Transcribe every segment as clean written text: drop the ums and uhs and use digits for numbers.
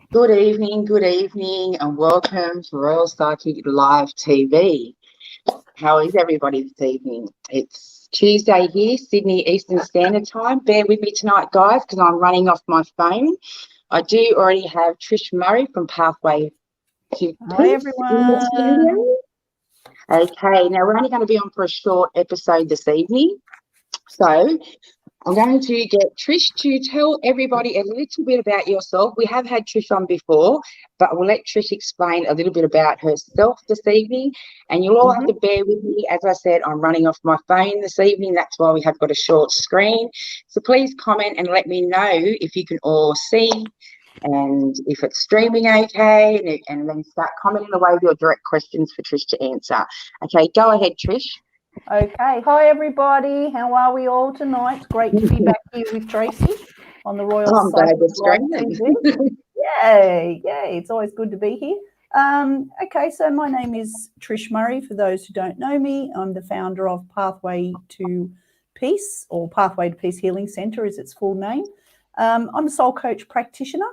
Good evening, and welcome to Royale Psychic Live TV. How is everybody this evening? It's Tuesday here, Sydney Eastern Standard Time. Bear with me tonight, guys, because I'm running off my phone. I do already have Trish Murray from Pathway to Hi, Peace everyone. in the studio. Okay, now we're only going to be on for a short episode this evening. So I'm going to get Trish to tell everybody a little bit about yourself. We have had Trish on before, but we'll let Trish explain a little bit about herself this evening. And you'll all have to bear with me. As I said, I'm running off my phone this evening. That's why we have got a short screen. So please comment and let me know if you can all see and if it's streaming okay, and then start commenting away with your direct questions for Trish to answer. Okay, go ahead, Trish. Okay. Hi, everybody. How are we all tonight? It's great to be back here with Tracy on the Royal Psychic Live TV. Yay. It's always good to be here. Okay, so my name is Trish Murray. For those who don't know me, I'm the founder of Pathway to Peace, or Pathway to Peace Healing Centre is its full name. I'm a soul coach practitioner.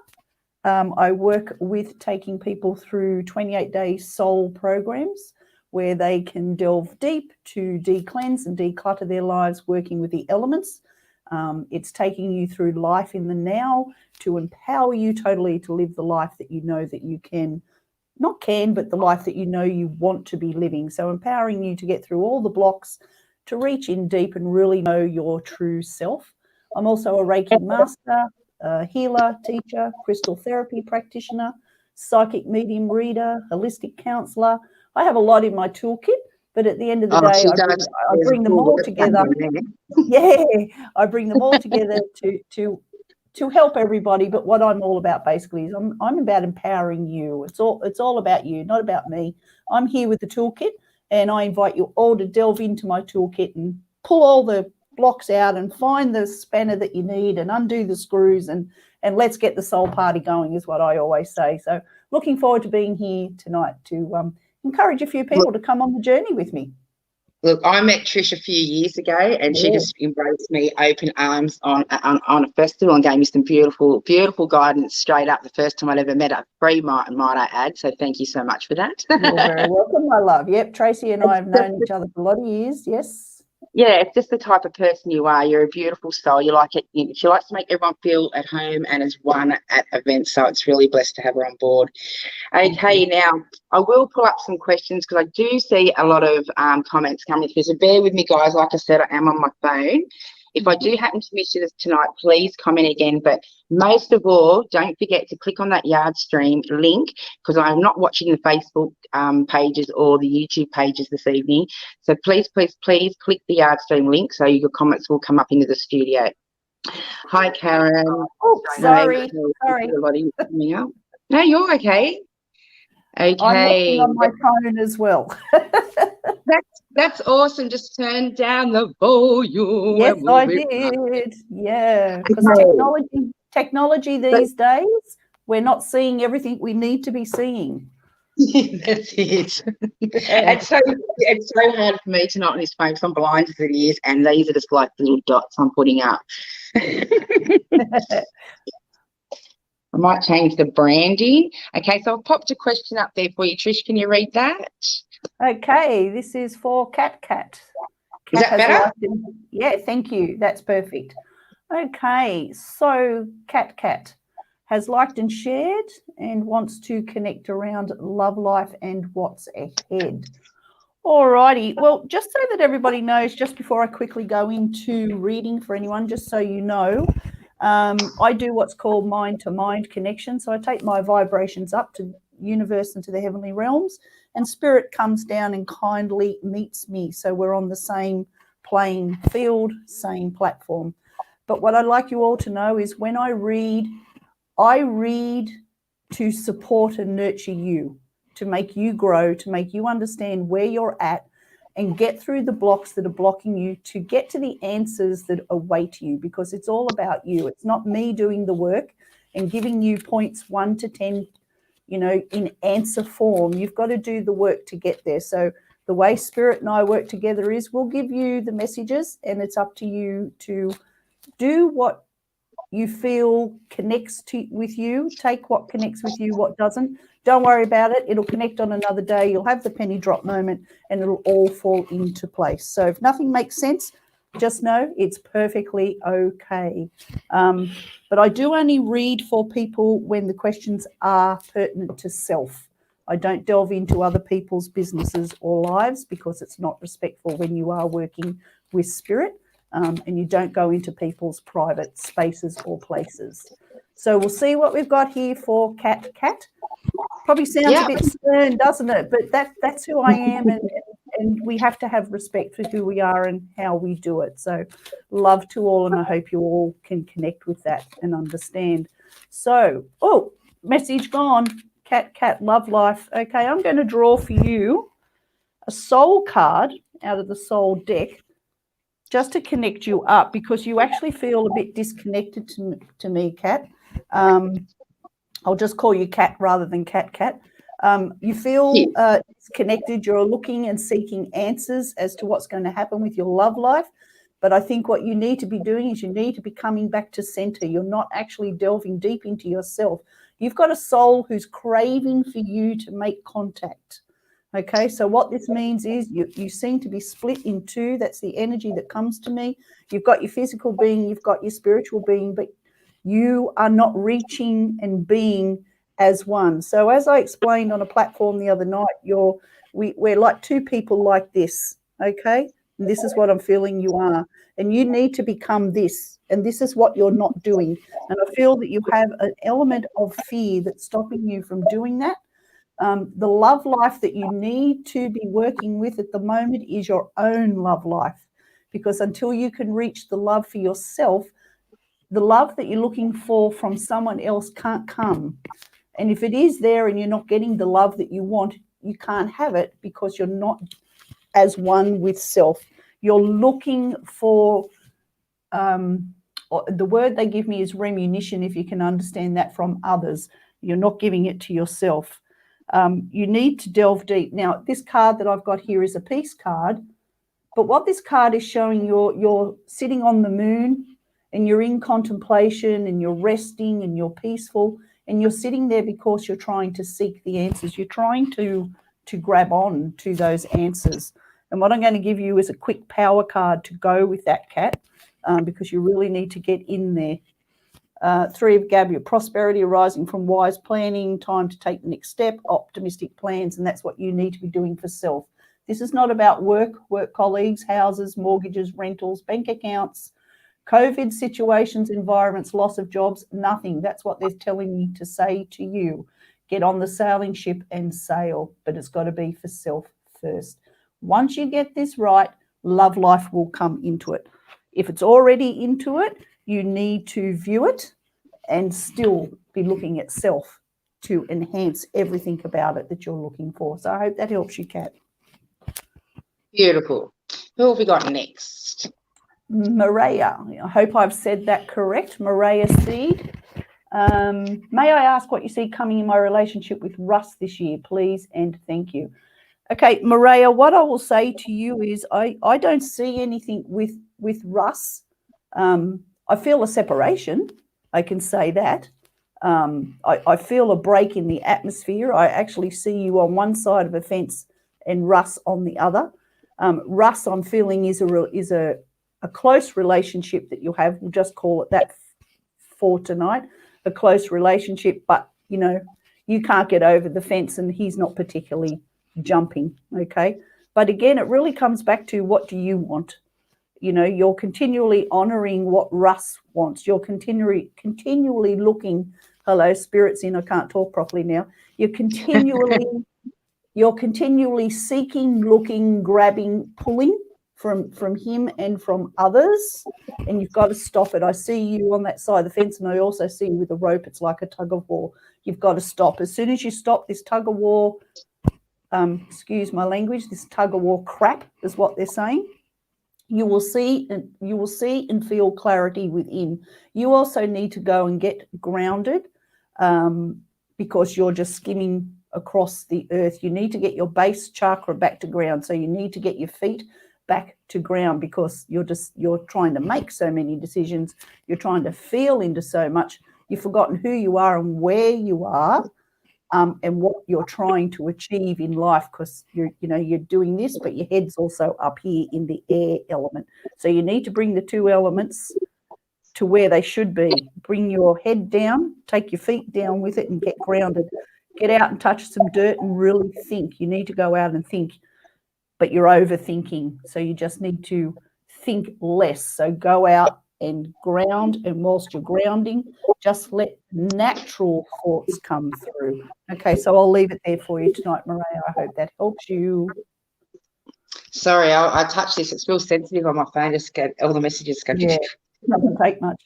I work with taking people through 28-day soul programs where they can delve deep to de-cleanse and declutter their lives working with the elements. It's taking you through life in the now to empower you totally to live the life that you know that you but the life that you know you want to be living. So empowering you to get through all the blocks, to reach in deep and really know your true self. I'm also a Reiki master, a healer, teacher, crystal therapy practitioner, psychic medium reader, holistic counsellor. I have a lot in my toolkit, but at the end of the day, I bring them all together. I bring them all together to help everybody. But what I'm all about basically is I'm about empowering you. It's all about you, not about me. I'm here with the toolkit, and I invite you all to delve into my toolkit and pull all the blocks out and find the spanner that you need and undo the screws and let's get the soul party going, is what I always say. So looking forward to being here tonight to encourage a few people to come on the journey with me. Look, I met Trish a few years ago, and she just embraced me open arms on a festival and gave me some beautiful guidance straight up the first time I'd ever met her. Free, might I add. So thank you so much for that. You're very welcome, my love. Yep, Tracy and I have known each other for a lot of years. Yes. Yeah, it's just the type of person you are. You're a beautiful soul. You like it. She likes to make everyone feel at home and as one at events. So it's really blessed to have her on board. Okay, now I will pull up some questions because I do see a lot of comments coming through. So bear with me, guys. Like I said, I am on my phone. If I do happen to miss you this tonight, please comment again. But most of all, don't forget to click on that Yard Stream link, because I'm not watching the Facebook pages or the YouTube pages this evening. So please click the Yard Stream link so your comments will come up into the studio. Hi, Karen. Oh, sorry. No, you're okay. Okay. I'm on my phone as well. That's awesome. Just turn down the volume. Yes, I did. Yeah, because technology these days, we're not seeing everything we need to be seeing. That's it. It's so hard for me to not on this phone because I'm blind as it is, and these are just like little dots I'm putting up. I might change the branding. Okay, so I've popped a question up there for you, Trish. Can you read that? Okay, this is for Cat. Is that better? Yeah, thank you. That's perfect. Okay, so Cat has liked and shared and wants to connect around love life and what's ahead. All righty. Well, just so that everybody knows, just before I quickly go into reading for anyone, just so you know, I do what's called mind-to-mind connection. So I take my vibrations up to universe and to the heavenly realms, and spirit comes down and kindly meets me. So we're on the same playing field, same platform. But what I'd like you all to know is when I read to support and nurture you, to make you grow, to make you understand where you're at and get through the blocks that are blocking you to get to the answers that await you, because it's all about you. It's not me doing the work and giving you points 1 to 10, in answer form. You've got to do the work to get there. So the way Spirit and I work together is we'll give you the messages, and it's up to you to do what you feel connects with you. Take what connects with you, what doesn't. Don't worry about it. It'll connect on another day. You'll have the penny drop moment and it'll all fall into place. So if nothing makes sense, just know it's perfectly okay. But I do only read for people when the questions are pertinent to self. I don't delve into other people's businesses or lives because it's not respectful when you are working with spirit, and you don't go into people's private spaces or places. So we'll see what we've got here for Cat. Probably sounds a bit stern, doesn't it? But that's who I am, and we have to have respect for who we are and how we do it. So love to all, and I hope you all can connect with that and understand. So, message gone. Cat, love life. Okay, I'm going to draw for you a soul card out of the soul deck just to connect you up, because you actually feel a bit disconnected to me, Cat. I'll just call you Cat rather than Cat. You feel disconnected. You're looking and seeking answers as to what's going to happen with your love life. But I think what you need to be doing is you need to be coming back to center. You're not actually delving deep into yourself. You've got a soul who's craving for you to make contact. Okay, so what this means is you seem to be split in two. That's the energy that comes to me. You've got your physical being, you've got your spiritual being, but you are not reaching and being as one. So as I explained on a platform the other night, we're like two people like this, okay? And this is what I'm feeling you are. And you need to become this. And this is what you're not doing. And I feel that you have an element of fear that's stopping you from doing that. The love life that you need to be working with at the moment is your own love life. Because until you can reach the love for yourself, the love that you're looking for from someone else can't come. And if it is there and you're not getting the love that you want, you can't have it because you're not as one with self. You're looking for, the word they give me is remunition, if you can understand that, from others. You're not giving it to yourself. You need to delve deep. Now, this card that I've got here is a peace card, but what this card is showing, you're sitting on the moon, and you're in contemplation and you're resting and you're peaceful and you're sitting there because you're trying to seek the answers. You're trying to grab on to those answers. And what I'm going to give you is a quick power card to go with that, Cat, because you really need to get in there. Three of Gab, your prosperity arising from wise planning, time to take the next step, optimistic plans, and that's what you need to be doing for self. This is not about work colleagues, houses, mortgages, rentals, bank accounts, COVID situations, environments, loss of jobs, nothing. That's what they're telling me to say to you. Get on the sailing ship and sail, but it's got to be for self first. Once you get this right, love life will come into it. If it's already into it, you need to view it and still be looking at self to enhance everything about it that you're looking for. So I hope that helps you, Kat. Beautiful. Who have we got next? Maria. I hope I've said that correct. Maria Seed. May I ask what you see coming in my relationship with Russ this year, please, and thank you. Okay, Maria, what I will say to you is I don't see anything with Russ. I feel a separation. I can say that. I feel a break in the atmosphere. I actually see you on one side of a fence and Russ on the other. Russ, I'm feeling, is a close relationship that you have. We'll just call it that for tonight, a close relationship, but, you know, you can't get over the fence and he's not particularly jumping, okay? But again, it really comes back to, what do you want? You know, you're continually honoring what Russ wants. You're continually looking, hello, spirits in, I can't talk properly now. You're continually seeking, looking, grabbing, pulling from him and from others, and you've got to stop it. I see you on that side of the fence, and I also see you with a rope. It's like a tug of war. You've got to stop. As soon as you stop this tug of war, excuse my language, this tug of war crap is what they're saying, you will see and feel clarity within. You also need to go and get grounded, because you're just skimming across the earth. You need to get your base chakra back to ground. So you need to get your feet back to ground, because you're trying to make so many decisions. You're trying to feel into so much. You've forgotten who you are and where you are, and what you're trying to achieve in life, because you're doing this, but your head's also up here in the air element. So you need to bring the two elements to where they should be. Bring your head down, take your feet down with it, and get grounded. Get out and touch some dirt and really think. You need to go out and think, but you're overthinking. So you just need to think less. So go out and ground, and whilst you're grounding, just let natural thoughts come through. Okay, so I'll leave it there for you tonight, Maria. I hope that helps you. Sorry, I touched this. It's real sensitive on my phone. Just get all the messages go. Yeah, doesn't take much.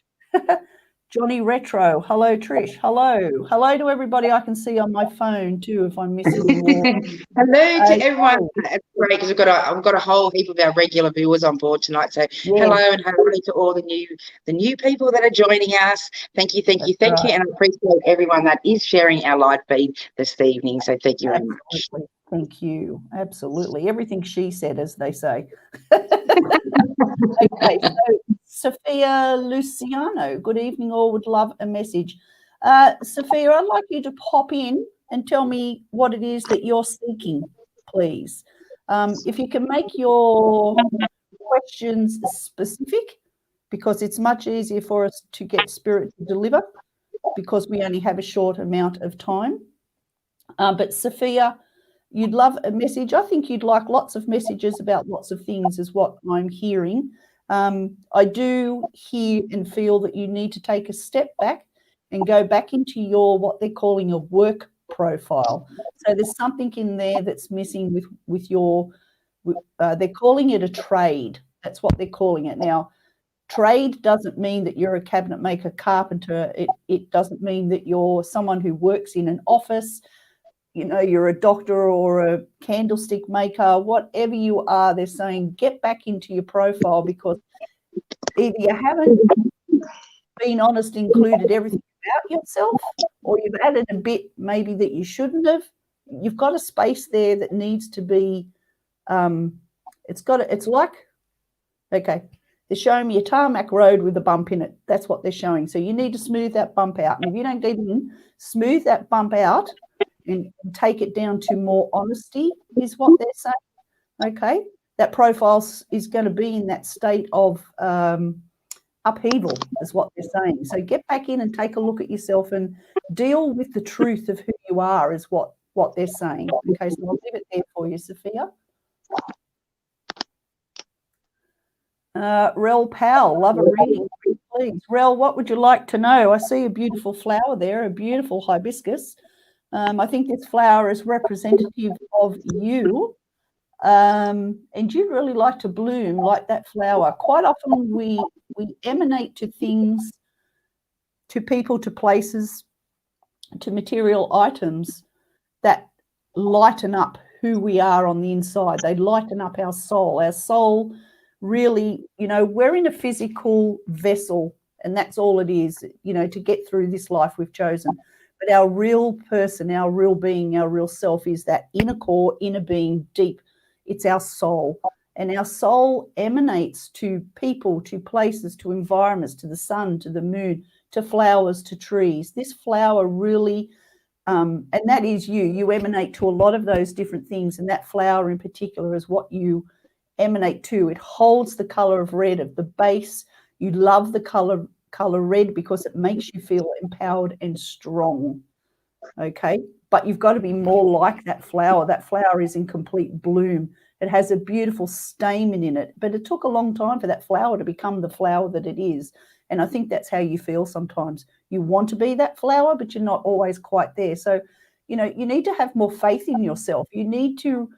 Johnny Retro, hello Trish, hello to everybody I can see on my phone too if I'm missing you all. Hello to everyone. It's great because we've got a whole heap of our regular viewers on board tonight. So hello and hello to all the new people that are joining us. Thank you, and I appreciate everyone that is sharing our live feed this evening. So thank you very much. Thank you. Absolutely. Everything she said, as they say. Okay, so Sophia Luciano, good evening all, would love a message. Sophia, I'd like you to pop in and tell me what it is that you're seeking, please. If you can make your questions specific, because it's much easier for us to get spirit to deliver, because we only have a short amount of time. But Sophia, you'd love a message. I think you'd like lots of messages about lots of things is what I'm hearing. I do hear and feel that you need to take a step back and go back into your, what they're calling a work profile. So there's something in there that's missing with your, they're calling it a trade. That's what they're calling it. Now, trade doesn't mean that you're a cabinet maker, carpenter. It doesn't mean that you're someone who works in an office. You're a doctor or a candlestick maker, whatever you are. They're saying get back into your profile, because either you haven't been honest, included everything about yourself, or you've added a bit maybe that you shouldn't have. You've got a space there that needs to be, it's like, okay, they're showing me a tarmac road with a bump in it. That's what they're showing. So you need to smooth that bump out. And if you don't get in, smooth that bump out and take it down to more honesty is what they're saying. Okay, that profile is going to be in that state of upheaval is what they're saying. So get back in and take a look at yourself and deal with the truth of who you are is what they're saying. Okay, so I'll leave it there for you, Sophia. Rel Powell, love a reading, please. Rel, what would you like to know? I see a beautiful flower there, a beautiful hibiscus. I think this flower is representative of you, and you'd really like to bloom like that flower. Quite often we emanate to things, to people, to places, to material items that lighten up who we are on the inside. They lighten up our soul. Our soul really, we're in a physical vessel, and that's all it is, to get through this life we've chosen. But our real person, our real being, our real self is that inner core, inner being, deep. It's our soul. And our soul emanates to people, to places, to environments, to the sun, to the moon, to flowers, to trees. This flower really, and that is you. You emanate to a lot of those different things. And that flower in particular is what you emanate to. It holds the color of red of the base. You love the color red because it makes you feel empowered and strong. Okay, but you've got to be more like that flower. That flower is in complete bloom. It has a beautiful stamen in it, but it took a long time for that flower to become the flower that it is. And I think that's how you feel sometimes. You want to be that flower, but you're not always quite there. So, you need to have more faith in yourself. You need to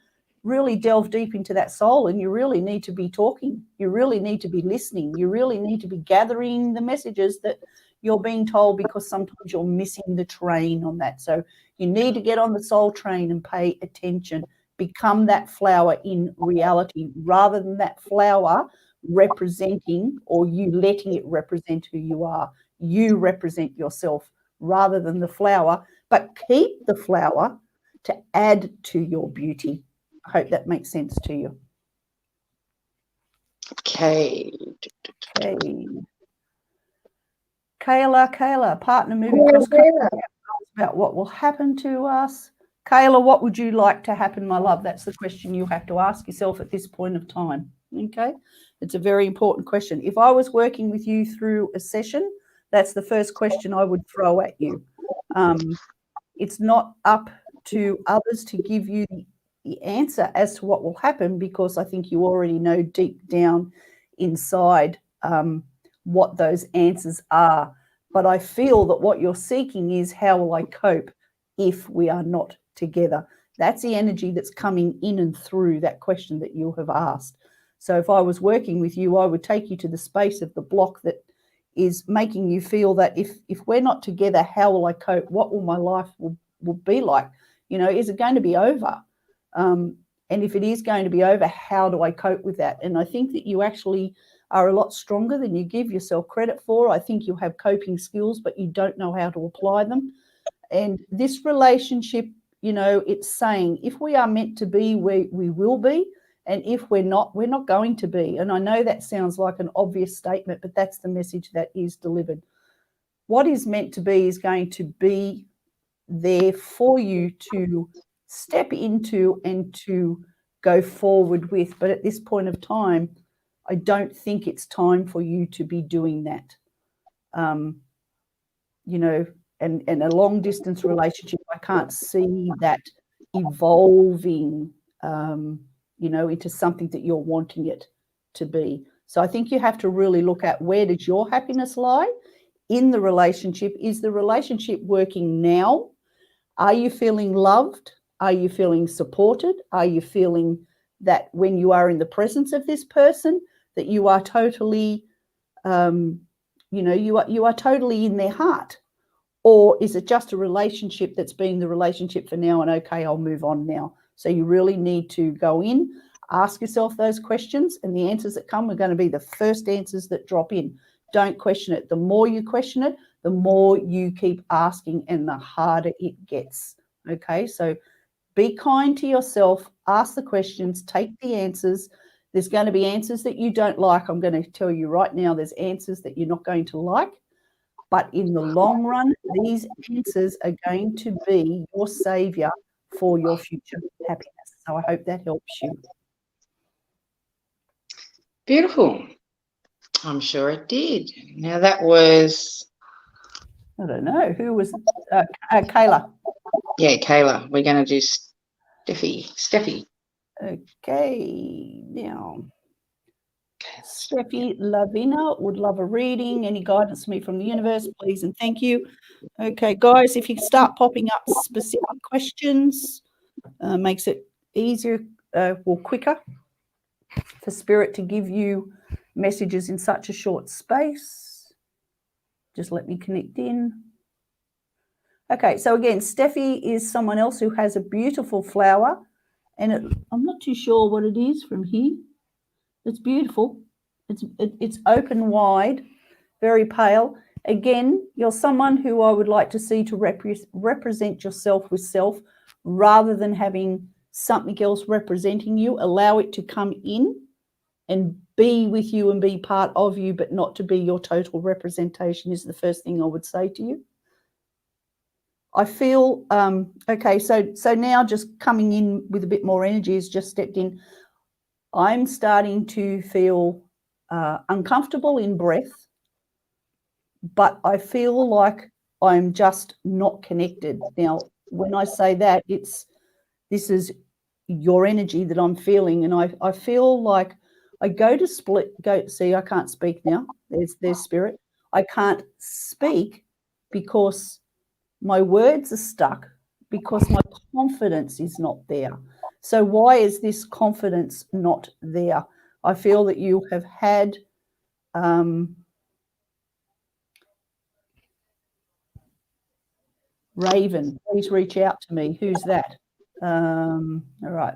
really delve deep into that soul, and you really need to be talking. You really need to be listening. You really need to be gathering the messages that you're being told, because sometimes you're missing the train on that. So you need to get on the soul train and pay attention. Become that flower in reality, rather than that flower representing, or you letting it represent who you are. You represent yourself rather than the flower, but keep the flower to add to your beauty. I hope that makes sense to you. Okay. Okay. Kayla, partner moving across country about what will happen to us. Kayla, what would you like to happen, my love? That's the question you have to ask yourself at this point of time. Okay. It's a very important question. If I was working with you through a session, that's the first question I would throw at you. It's not up to others to give you the answer as to what will happen, because I think you already know deep down inside what those answers are. But I feel that what you're seeking is, how will I cope if we are not together? That's the energy that's coming in and through that question that you have asked. So if I was working with you, I would take you to the space of the block that is making you feel that if we're not together, how will I cope? What will my life will be like? You know, is it going to be over? And if it is going to be over, how do I cope with that? And I think that you actually are a lot stronger than you give yourself credit for. I think you have coping skills, but you don't know how to apply them. And this relationship, you know, it's saying if we are meant to be, we will be. And if we're not going to be. And I know that sounds like an obvious statement, but that's the message that is delivered. What is meant to be is going to be there for you to step into and to go forward with. But at this point of time, I don't think it's time for you to be doing that. You know, and a long distance relationship, I can't see that evolving, you know, into something that you're wanting it to be. So I think you have to really look at, where does your happiness lie in the relationship? Is the relationship working now? Are you feeling loved? Are you feeling supported? Are you feeling that when you are in the presence of this person, that you are totally, you know, you are totally in their heart? Or is it just a relationship that's been the relationship for now and okay, I'll move on now? So you really need to go in, ask yourself those questions, and the answers that come are going to be the first answers that drop in. Don't question it. The more you question it, the more you keep asking and the harder it gets. Okay, so be kind to yourself, ask the questions, take the answers. There's going to be answers that you don't like. I'm going to tell you right now, there's answers that you're not going to like. But in the long run, these answers are going to be your savior for your future happiness. So I hope that helps you. Beautiful. I'm sure it did. Now that was... I don't know. Who was Kayla? Yeah, Kayla. We're going to do Steffi. Okay, now... Steffi Lavina would love a reading. Any guidance from me from the universe, please and thank you. Okay, guys, if you start popping up specific questions, makes it easier or quicker for Spirit to give you messages in such a short space. Just let me connect in. Okay, so again, Steffi is someone else who has a beautiful flower, and I'm not too sure what it is from here. It's beautiful. It's open wide, very pale. Again, you're someone who I would like to see to represent yourself with self, rather than having something else representing you. Allow it to come in and be with you and be part of you, but not to be your total representation, is the first thing I would say to you. I feel, okay, so now just coming in with a bit more energy, has just stepped in. I'm starting to feel uncomfortable in breath, but I feel like I'm just not connected. Now, when I say that, this is your energy that I'm feeling, and I feel like I go to see, I can't speak now. There's Spirit. I can't speak because my words are stuck, because my confidence is not there. So why is this confidence not there? I feel that you have had Raven, please reach out to me. Who's that? All right.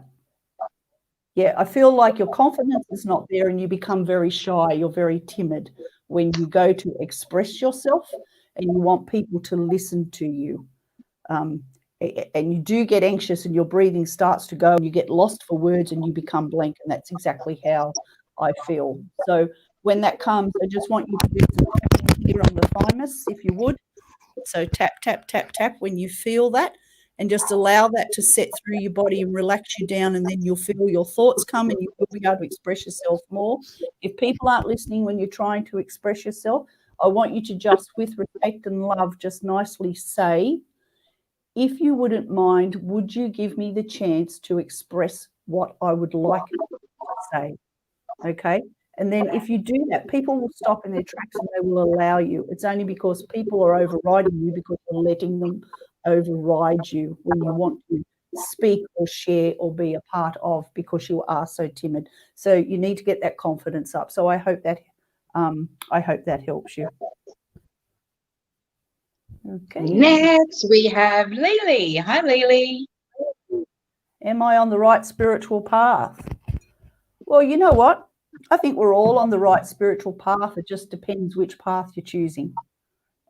Yeah, I feel like your confidence is not there and you become very shy. You're very timid when you go to express yourself and you want people to listen to you. And you do get anxious and your breathing starts to go and you get lost for words and you become blank. And that's exactly how I feel. So when that comes, I just want you to do some tapping here on the thymus, if you would. So tap, tap, tap, tap when you feel that, and just allow that to set through your body and relax you down, and then you'll feel your thoughts come and you will be able to express yourself more. If people aren't listening when you're trying to express yourself, I want you to just, with respect and love, just nicely say, if you wouldn't mind, would you give me the chance to express what I would like to say? Okay. And then if you do that, people will stop in their tracks and they will allow you. It's only because people are overriding you because you're letting them override you when you want to speak or share or be a part of, because you are so timid. So you need to get that confidence up. So I hope that helps you. Okay. Next we have Lily. Hi, Lily. Am I on the right spiritual path? Well, you know what? I think we're all on the right spiritual path. It just depends which path you're choosing.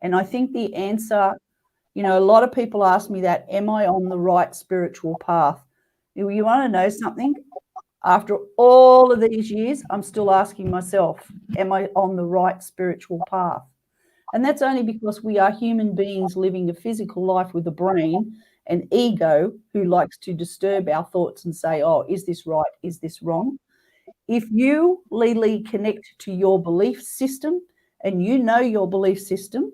And I think the answer, you know, a lot of people ask me that, am I on the right spiritual path? You want to know something? After all of these years, I'm still asking myself, am I on the right spiritual path? And that's only because we are human beings living a physical life with a brain and ego who likes to disturb our thoughts and say, oh, is this right? Is this wrong? If you, Lily, connect to your belief system and you know your belief system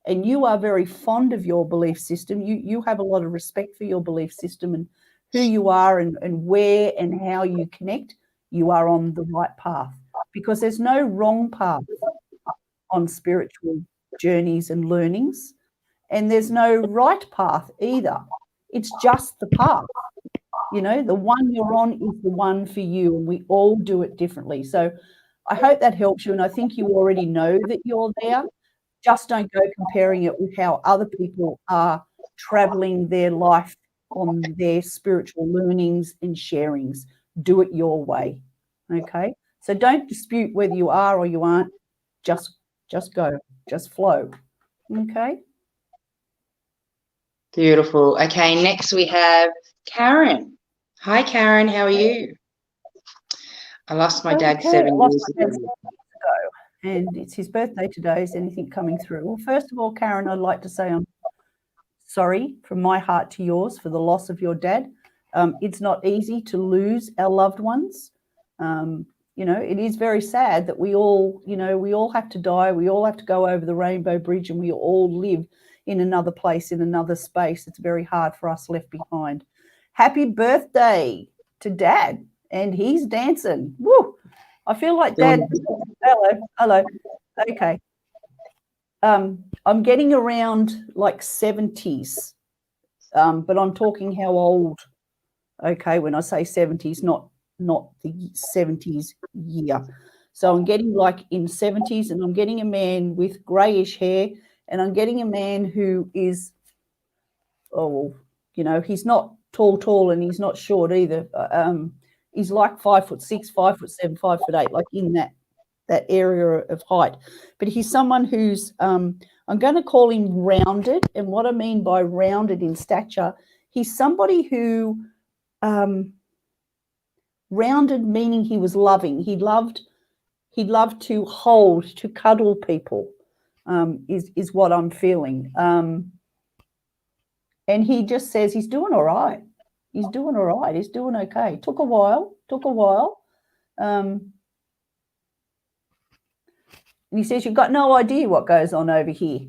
and you are very fond of your belief system, you have a lot of respect for your belief system and who you are and where and how you connect, you are on the right path, because there's no wrong path on spiritual journeys and learnings, and there's no right path either. It's just the path. You know, the one you're on is the one for you, and we all do it differently. So I hope that helps you, and I think you already know that you're there. Just don't go comparing it with how other people are traveling their life on their spiritual learnings and sharings. Do it your way, okay? So don't dispute whether you are or you aren't. Just go, just flow, okay? Beautiful. Okay, next we have Karen. Hi, Karen. How are you? I lost my dad 7 years ago. And it's his birthday today. Is anything coming through? Well, first of all, Karen, I'd like to say I'm sorry from my heart to yours for the loss of your dad. It's not easy to lose our loved ones. You know, it is very sad that we all have to die. We all have to go over the Rainbow Bridge, and we all live in another place, in another space. It's very hard for us left behind. Happy birthday to Dad. And he's dancing. Woo! I feel like Dad. Hello. Okay. I'm getting around like 70s, but I'm talking how old. Okay, when I say 70s, not the 70s year. So I'm getting like in 70s, and I'm getting a man with grayish hair, and I'm getting a man who is, he's not tall, and he's not short either. He's like 5'6", 5'7", 5'8", like in that area of height. But he's someone who's, I'm going to call him rounded. And what I mean by rounded in stature, he's somebody who, rounded meaning he was loving. He loved to hold, to cuddle people, is what I'm feeling. And he just says he's doing all right. He's doing all right. He's doing okay. Took a while. And he says, you've got no idea what goes on over here.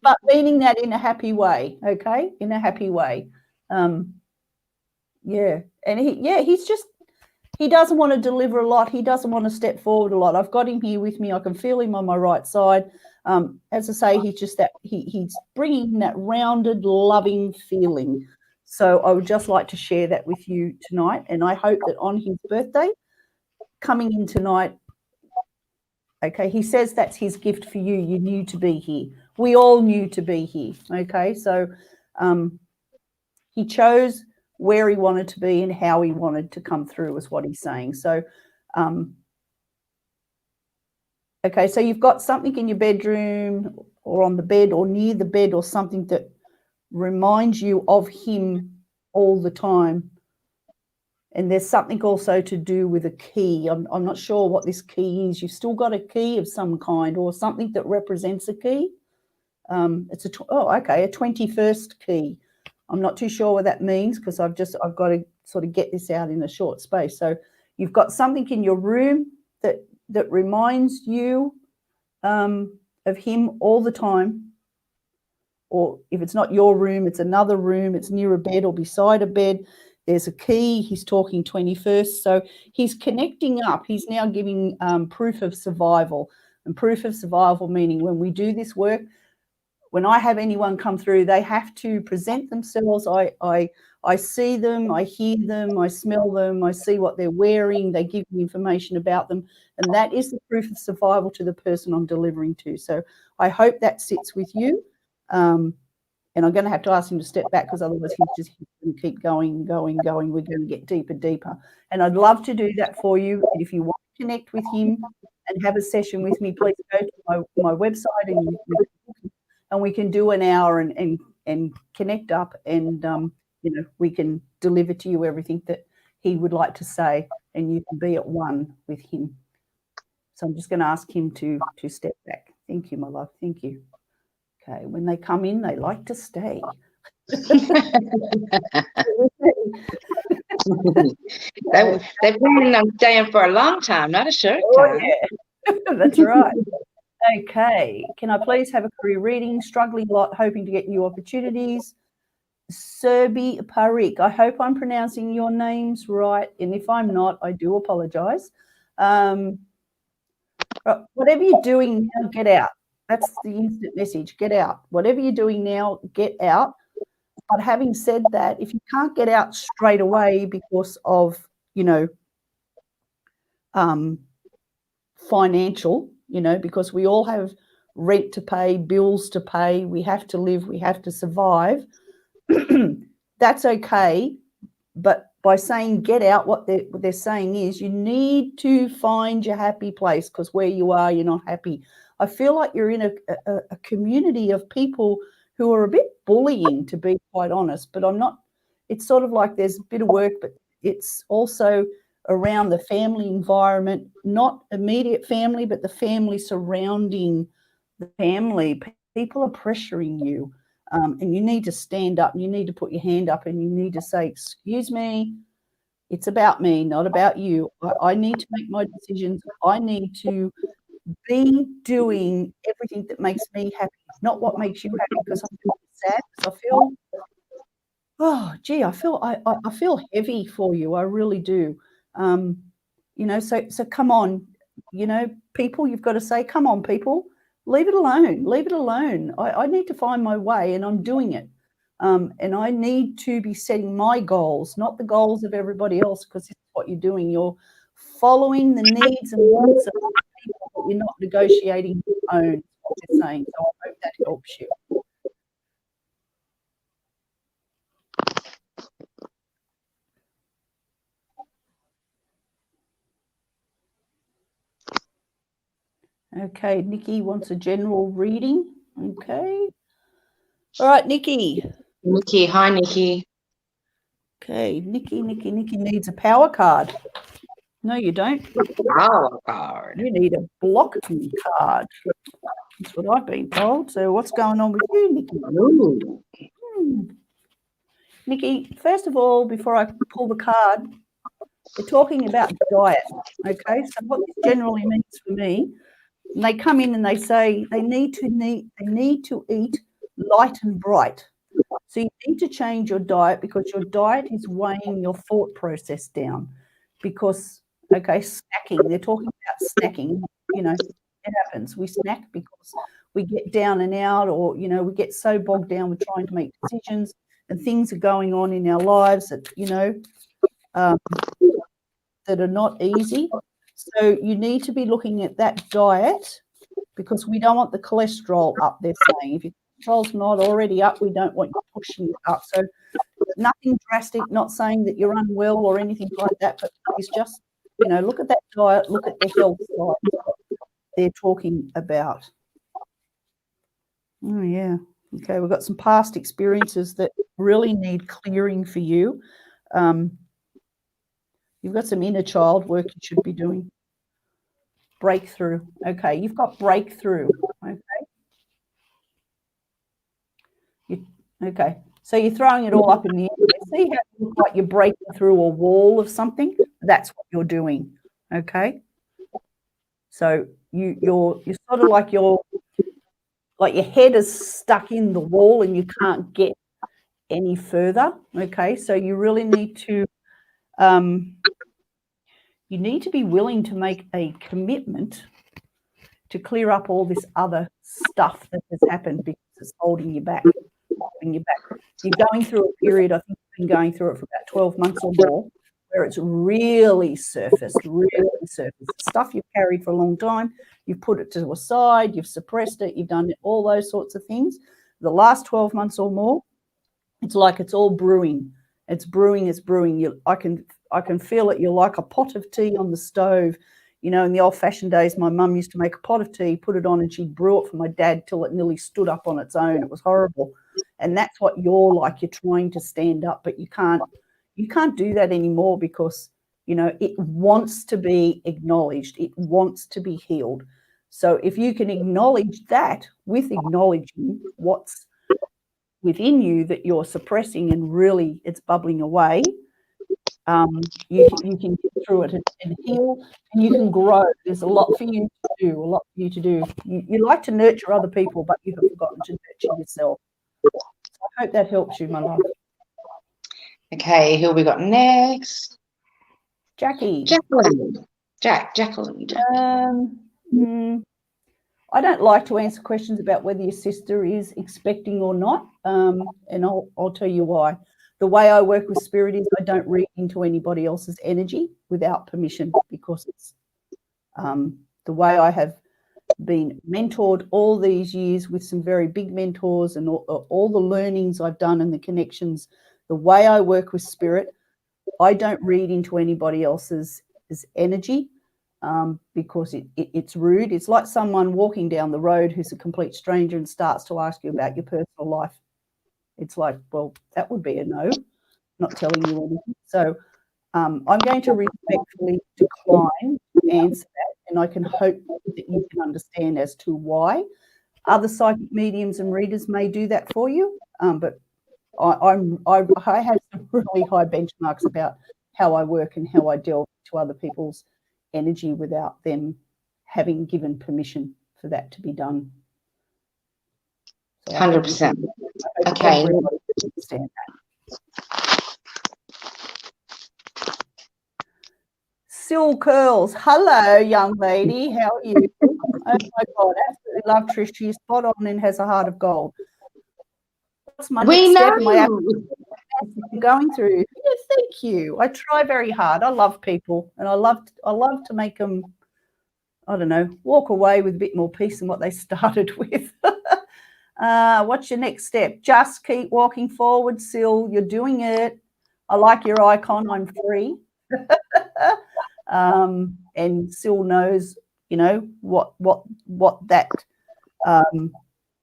but meaning that in a happy way, okay? In a happy way. Yeah. And he doesn't want to deliver a lot. He doesn't want to step forward a lot. I've got him here with me. I can feel him on my right side. As I say, he's just that he's bringing that rounded, loving feeling. So I would just like to share that with you tonight. And I hope that on his birthday, coming in tonight, okay, he says that's his gift for you. You knew to be here. We all knew to be here, okay? So he chose where he wanted to be and how he wanted to come through is what he's saying. So, okay, so you've got something in your bedroom or on the bed or near the bed or something that reminds you of him all the time. And there's something also to do with a key. I'm not sure what this key is. You've still got a key of some kind or something that represents a key. It's a 21st key. I'm not too sure what that means because I've got to sort of get this out in a short space. So you've got something in your room that reminds you of him all the time. Or if it's not your room, it's another room. It's near a bed or beside a bed. There's a key. He's talking 21st. So he's connecting up. He's now giving proof of survival. And proof of survival meaning when we do this work, when I have anyone come through, they have to present themselves. I see them, I hear them, I smell them, I see what they're wearing. They give me information about them. And that is the proof of survival to the person I'm delivering to. So I hope that sits with you. And I'm going to have to ask him to step back because otherwise he's just going to keep going. We're going to get deeper. And I'd love to do that for you. And if you want to connect with him and have a session with me, please go to my website and we can do an hour and connect up and, we can deliver to you everything that he would like to say and you can be at one with him. So I'm just going to ask him to step back. Thank you, my love. Thank you. Okay, when they come in, they like to stay. They've been staying for a long time, not a short time. Yeah. That's right. Okay, can I please have a career reading? Struggling a lot, hoping to get new opportunities. Serbi Parik, I hope I'm pronouncing your names right, and if I'm not, I do apologise. Whatever you're doing now, get out. That's the instant message. Get out. Whatever you're doing now, get out. But having said that, if you can't get out straight away because of, financial, because we all have rent to pay, bills to pay, we have to live, we have to survive, that's okay. But by saying get out, what they're saying is you need to find your happy place because where you are, you're not happy. I feel like you're in a community of people who are a bit bullying, to be quite honest, but I'm not. It's sort of like there's a bit of work, but it's also around the family environment, not immediate family, but the family surrounding the family. People are pressuring you, and you need to stand up and you need to put your hand up and you need to say, excuse me, it's about me, not about you. I need to make my decisions. I need to be doing everything that makes me happy, not what makes you happy, because I feel sad, because I feel, I feel heavy for you. I really do. So come on, people, you've got to say, come on, people, leave it alone. Leave it alone. I need to find my way and I'm doing it. And I need to be setting my goals, not the goals of everybody else, because this is what you're doing. You're following the needs and wants of people, but you're not negotiating your own, what they're saying. So I hope that helps you. Okay, Nikki wants a general reading. Okay. All right, Nikki. Nikki, hi, Nikki. Okay, Nikki needs a power card. No, you don't. Power card. You need a blocked card. That's what I've been told. So what's going on with you, Nikki? Nikki, first of all, before I pull the card, they're talking about diet. Okay, so what this generally means for me, and they come in and they say they need to eat light and bright. So you need to change your diet because your diet is weighing your thought process down. Because, snacking, they're talking about snacking, it happens. We snack because we get down and out or, we get so bogged down with trying to make decisions and things are going on in our lives that, that are not easy. So you need to be looking at that diet because we don't want the cholesterol up, they're saying. If your cholesterol's not already up, we don't want you pushing it up. So nothing drastic, not saying that you're unwell or anything like that, but it's just, look at that diet, look at the health side they're talking about. Oh, yeah. Okay, we've got some past experiences that really need clearing for you. You've got some inner child work you should be doing. Breakthrough. Okay, you've got breakthrough. Okay. So you're throwing it all up in the air. See how you look like you're breaking through a wall of something? That's what you're doing. Okay. So you're sort of like your head is stuck in the wall and you can't get any further. Okay. So you really need to be willing to make a commitment to clear up all this other stuff that has happened because it's holding you back. You're going through a period, I think you've been going through it for about 12 months or more, where it's really surfaced. Stuff you've carried for a long time, you've put it to a side, you've suppressed it, you've done all those sorts of things. The last 12 months or more, it's like it's all brewing. It's brewing. I can feel it. You're like a pot of tea on the stove. You know, in the old-fashioned days, my mum used to make a pot of tea, put it on, and she'd brew it for my dad till it nearly stood up on its own. It was horrible. And that's what you're like. You're trying to stand up, but you can't do that anymore because, you know, it wants to be acknowledged. It wants to be healed. So if you can acknowledge that with acknowledging what's within you that you're suppressing and really it's bubbling away, you can get through it and heal, and you can grow. There's a lot for you to do. You like to nurture other people, but you have forgotten to nurture yourself. So I hope that helps you, my love. Okay, who have we got next? Jackie. Jacqueline. I don't like to answer questions about whether your sister is expecting or not, and I'll tell you why. The way I work with spirit is I don't read into anybody else's energy without permission, because it's the way I have been mentored all these years with some very big mentors and all the learnings I've done and the connections. The way I work with spirit, I don't read into anybody else's energy because it's rude. It's like someone walking down the road who's a complete stranger and starts to ask you about your personal life. It's like, well, that would be a no, not telling you anything. So I'm going to respectfully decline to answer that, and I can hope that you can understand as to why. Other psychic mediums and readers may do that for you, but I have some really high benchmarks about how I work and how I delve into other people's energy without them having given permission for that to be done. So 100%. Okay. Understand that. Sil Curls, hello, young lady. How are you? Oh my God, absolutely love Trish. She's spot on and has a heart of gold. What's my next step? I'm going through. Yeah, thank you. I try very hard. I love people, and I love to make them, I don't know, walk away with a bit more peace than what they started with. What's your next step? Just keep walking forward, Sil. You're doing it. I like your icon. I'm free. And Sil knows, you know, what that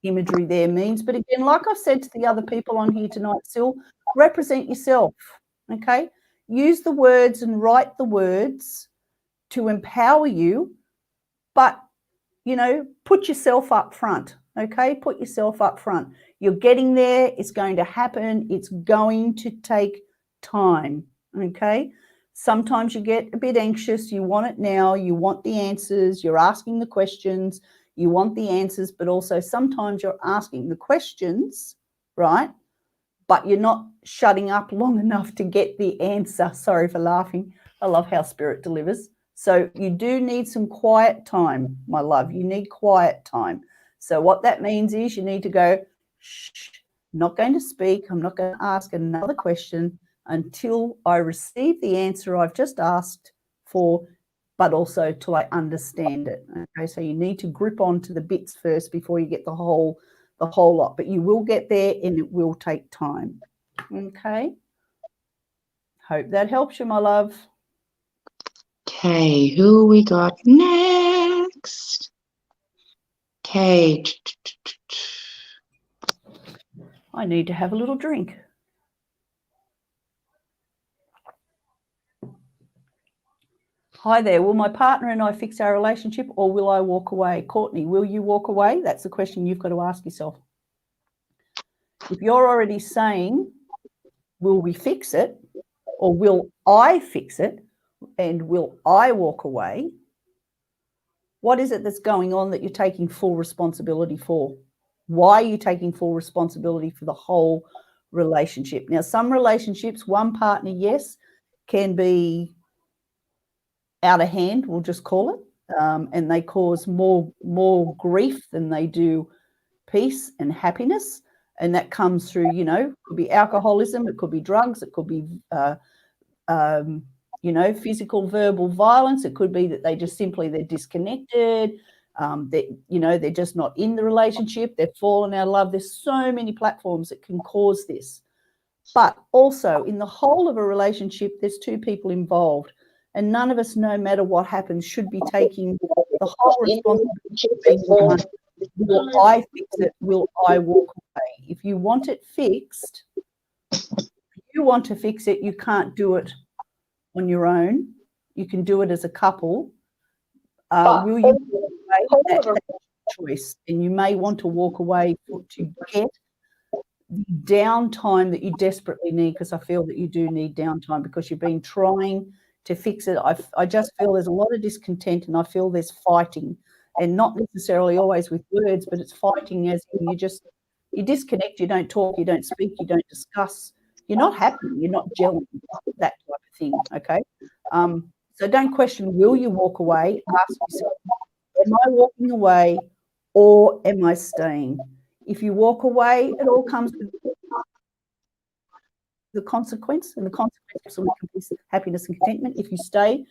imagery there means. But again, like I've said to the other people on here tonight, Sil, represent yourself. Okay, use the words and write the words to empower you, but you know, put yourself up front. Okay, put yourself up front. You're getting there. It's going to happen. It's going to take time. Okay, sometimes you get a bit anxious. You want it now. You want the answers. You're asking the questions. You want the answers, but also sometimes you're asking the questions, right? But you're not shutting up long enough to get the answer. Sorry for laughing. I love how spirit delivers. So you do need some quiet time, my love. You need quiet time. So what that means is you need to go, shh, I'm not going to speak. I'm not going to ask another question until I receive the answer I've just asked for, but also till I understand it. Okay, so you need to grip onto the bits first before you get the whole lot, but you will get there and it will take time. Okay. Hope that helps you, my love. Okay, who we got next? Okay. I need to have a little drink. Hi there. Will my partner and I fix our relationship, or will I walk away? Courtney, will you walk away? That's the question you've got to ask yourself. If you're already saying, will we fix it, or will I fix it, and will I walk away, what is it that's going on that you're taking full responsibility for? Why are you taking full responsibility for the whole relationship? Now, some relationships, one partner, yes, can be out of hand, we'll just call it, and they cause more grief than they do peace and happiness. And that comes through, you know, it could be alcoholism, it could be drugs, it could be, you know, physical, verbal violence. It could be that they just simply, they're disconnected, that, you know, they're just not in the relationship, they've fallen out of love. There's so many platforms that can cause this. But also in the whole of a relationship, there's two people involved. And none of us, no matter what happens, should be taking the whole responsibility. Will I fix it? Will I walk away? If you want it fixed, you can't do it on your own. You can do it as a couple. Will you walk away? That's a choice. And you may want to walk away to get the downtime that you desperately need, because I feel that you do need downtime because you've been trying to fix it. I just feel there's a lot of discontent, and I feel there's fighting, and not necessarily always with words, but it's fighting as in you disconnect, you don't talk, you don't speak, you don't discuss, you're not happy, you're not gelling, that type of thing, okay? So don't question, will you walk away? Ask yourself, am I walking away or am I staying? If you walk away, it all comes with the consequence, and the consequence will be happiness and contentment. If you stay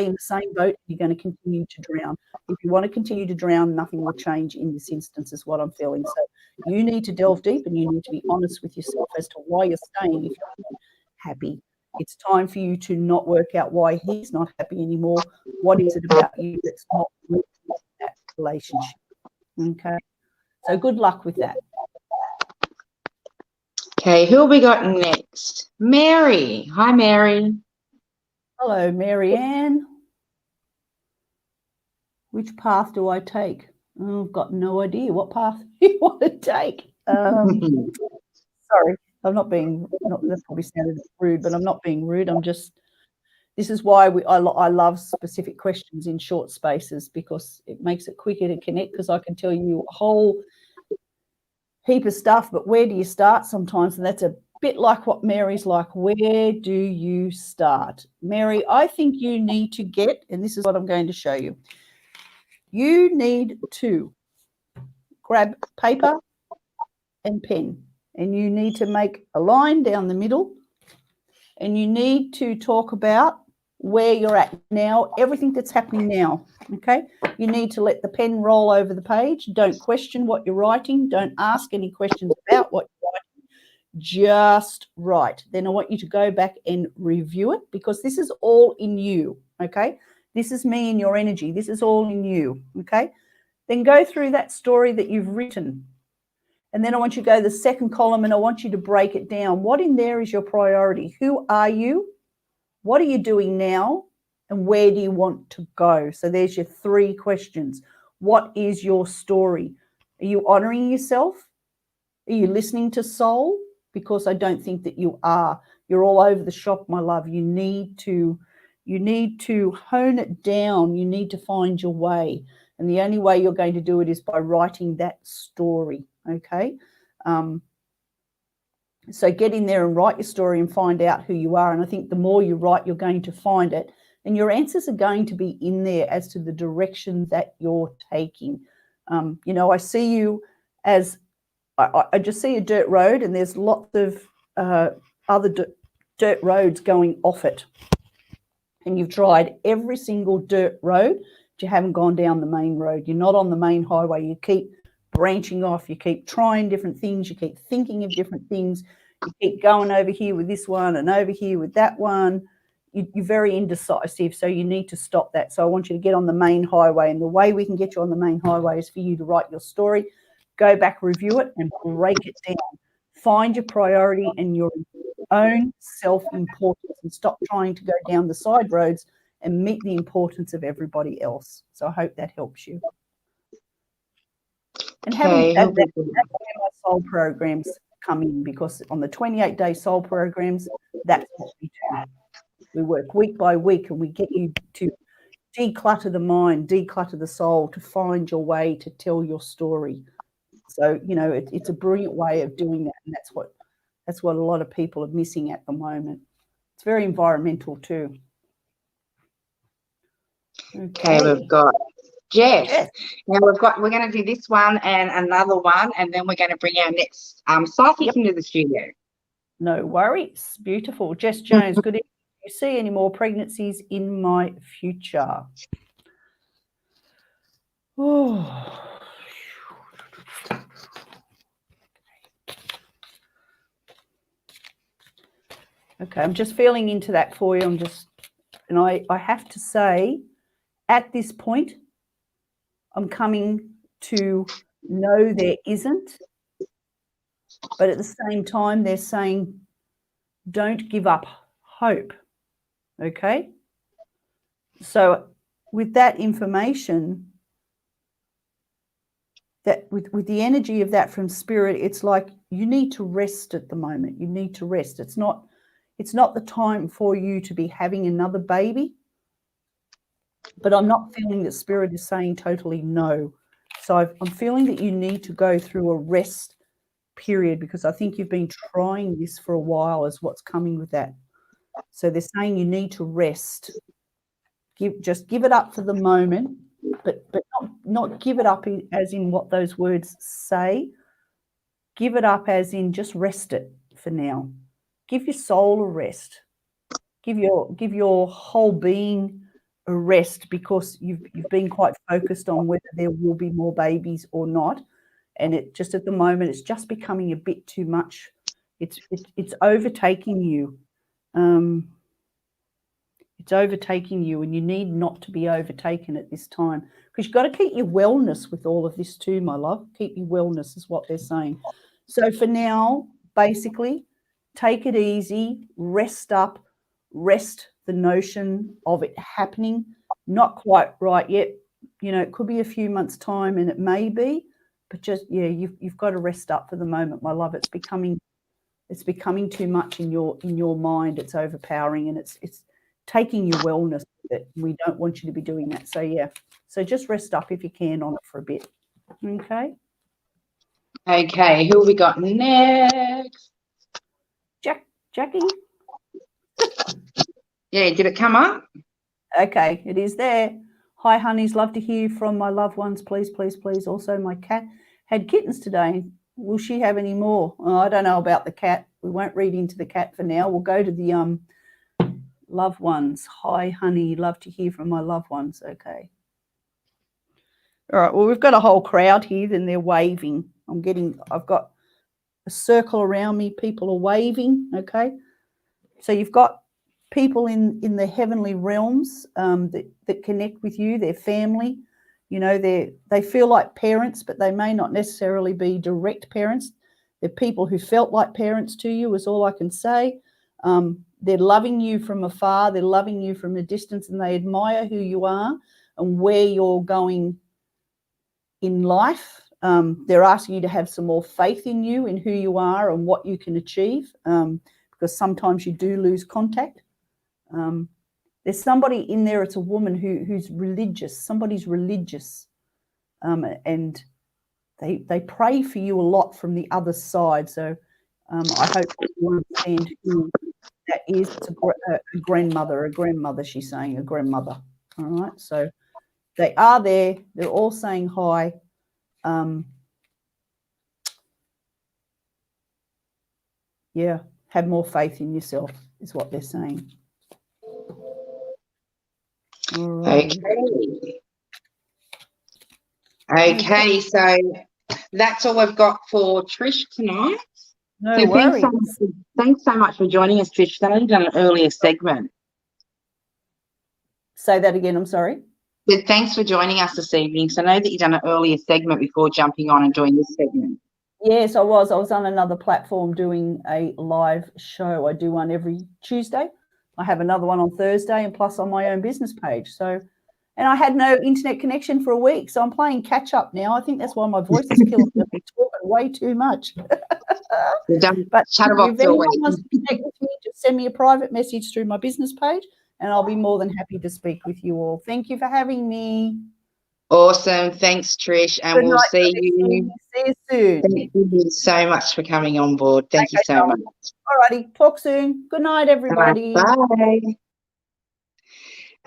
in the same boat, you're going to continue to drown. If you want to continue to drown, nothing will change in this instance, is what I'm feeling. So you need to delve deep, and you need to be honest with yourself as to why you're staying if you're not happy. It's time for you to not work out why he's not happy anymore. What is it about you that's not working in that relationship? Okay. So good luck with that. Okay, who have we got next? Mary. Hi, Mary. Hello, Mary Ann. Which path do I take? Oh, I've got no idea what path you want to take. Sorry, I'm not being, that probably sounded rude, but I'm not being rude. I'm just, this is why I love specific questions in short spaces, because it makes it quicker to connect, because I can tell you a whole heap of stuff, but where do you start sometimes? And that's a bit like what Mary's like. Where do you start? Mary, I think you need to get, and this is what I'm going to show you. You need to grab paper and pen, and you need to make a line down the middle, and you need to talk about where you're at now, everything that's happening now, okay? You need to let the pen roll over the page. Don't question what you're writing. Don't ask any questions about what you're writing. Just write. Then I want you to go back and review it, because this is all in you, okay? This is me and your energy. This is all in you, okay? Then go through that story that you've written. And then I want you to go to the second column, and I want you to break it down. What in there is your priority? Who are you? What are you doing now? And where do you want to go? So there's your 3 questions. What is your story? Are you honoring yourself? Are you listening to soul? Because I don't think that you are. You're all over the shop, my love. You need to hone it down. You need to find your way. And the only way you're going to do it is by writing that story, okay? So get in there and write your story and find out who you are. And I think the more you write, you're going to find it. And your answers are going to be in there as to the direction that you're taking. You know, I see you as, I just see a dirt road, and there's lots of other dirt roads going off it. And you've tried every single dirt road, but you haven't gone down the main road. You're not on the main highway. You keep branching off, you keep trying different things, you keep thinking of different things, you keep going over here with this one and over here with that one. You're very indecisive, so you need to stop that. So I want you to get on the main highway, and the way we can get you on the main highway is for you to write your story, go back, review it, and break it down. Find your priority and your own self-importance, and stop trying to go down the side roads and meet the importance of everybody else. So I hope that helps you. And having that's where my soul programs come in, because on the 28-day soul programs, that's what we do. We work week by week, and we get you to declutter the mind, declutter the soul, to find your way to tell your story. So, you know, it's a brilliant way of doing that, and that's what a lot of people are missing at the moment. It's very environmental too. Okay, we've got Jess. Now we're going to do this one and another one, and then we're going to bring our next psychic into the studio. No worries. Beautiful. Jess Jones, good evening. Do you see any more pregnancies in my future? Oh. Okay, I'm just feeling into that for you. And I have to say, at this point, I'm coming to know there isn't, but at the same time, they're saying, don't give up hope. Okay? So with that information, that with the energy of that from spirit, it's like you need to rest at the moment. You need to rest. It's not the time for you to be having another baby, but I'm not feeling that spirit is saying totally no. So I'm feeling that you need to go through a rest period, because I think you've been trying this for a while, is what's coming with that. So they're saying you need to rest. Just give it up for the moment, but not give it up as in what those words say. Give it up as in just rest it for now. Give your soul a rest. Give your whole being a rest, because you've been quite focused on whether there will be more babies or not, and it just at the moment it's just becoming a bit too much. It's overtaking you. It's overtaking you, and you need not to be overtaken at this time, because you've got to keep your wellness with all of this too, my love. Keep your wellness is what they're saying. So for now, basically, take it easy, rest up, rest the notion of it happening. Not quite right yet. You know, it could be a few months' time, and it may be, but just, yeah, you've got to rest up for the moment, my love. It's becoming too much in your mind. It's overpowering, and it's taking your wellness with it. We don't want you to be doing that. So yeah, so just rest up if you can on it for a bit. Okay. Okay, who have we got next? Jackie. Yeah, did it come up? Okay, it is there. Hi, honeys. Love to hear from my loved ones. Please, please, please. Also, my cat had kittens today. Will she have any more? Oh, I don't know about the cat. We won't read into the cat for now. We'll go to the loved ones. Hi, honey. Love to hear from my loved ones. Okay. All right. Well, we've got a whole crowd here. Then they're waving. I've got a circle around me. People are waving. Okay. So you've got people in the heavenly realms that connect with you, their family. You know, they feel like parents, but they may not necessarily be direct parents. They're people who felt like parents to you, is all I can say. They're loving you from afar. They're loving you from a distance, and they admire who you are and where you're going in life. They're asking you to have some more faith in you, in who you are and what you can achieve, because sometimes you do lose contact. There's somebody in there, it's a woman who's religious. Somebody's religious, and they pray for you a lot from the other side. So I hope you understand who that is. It's a grandmother, she's saying, a grandmother. All right, so they are there. They're all saying hi. Yeah, have more faith in yourself is what they're saying. Right. Okay, so that's all we've got for Trish tonight. No worries. Thanks so much for joining us, Trish. I know you've done an earlier segment. Say that again, I'm sorry. But thanks for joining us this evening. So I know that you've done an earlier segment before jumping on and doing this segment. Yes, I was on another platform doing a live show. I do one every Tuesday. I have another one on Thursday, and plus on my own business page. So, and I had no internet connection for a week, so I'm playing catch up now. I think that's why my voice is killing me. I'm talking way too much. But if anyone wants to connect with me, just send me a private message through my business page, and I'll be more than happy to speak with you all. Thank you for having me. Awesome. Thanks, Trish. And we'll see you. See you soon. Thank you so much for coming on board. Thank you so much. All righty. Talk soon. Good night, everybody. Bye.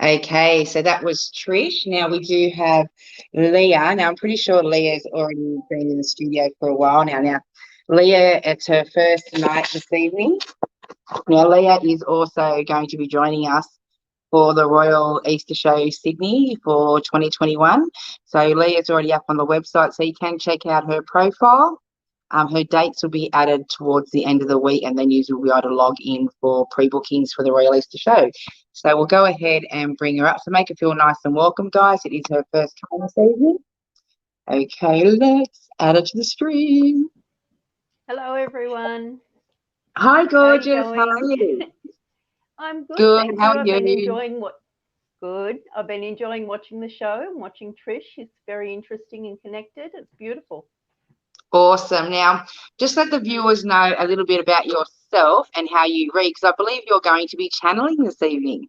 Okay, so that was Trish. Now we do have Leah. Now I'm pretty sure Leah's already been in the studio for a while now. Now, Leah, it's her first night this evening. Now, Leah is also going to be joining us for the Royal Easter Show Sydney for 2021. So Leah's already up on the website, so you can check out her profile. Her dates will be added towards the end of the week, and then you will be able to log in for pre-bookings for the Royal Easter Show. So we'll go ahead and bring her up. So make her feel nice and welcome, guys. It is her first time this evening. Okay, let's add her to the stream. Hello, everyone. Hi, gorgeous. How are you? I'm good. Good. Thank How you. are I've you? been enjoying Good. I've been enjoying watching the show and watching Trish. It's very interesting and connected. It's beautiful. Awesome. Now, just let the viewers know a little bit about yourself and how you read, because I believe you're going to be channeling this evening.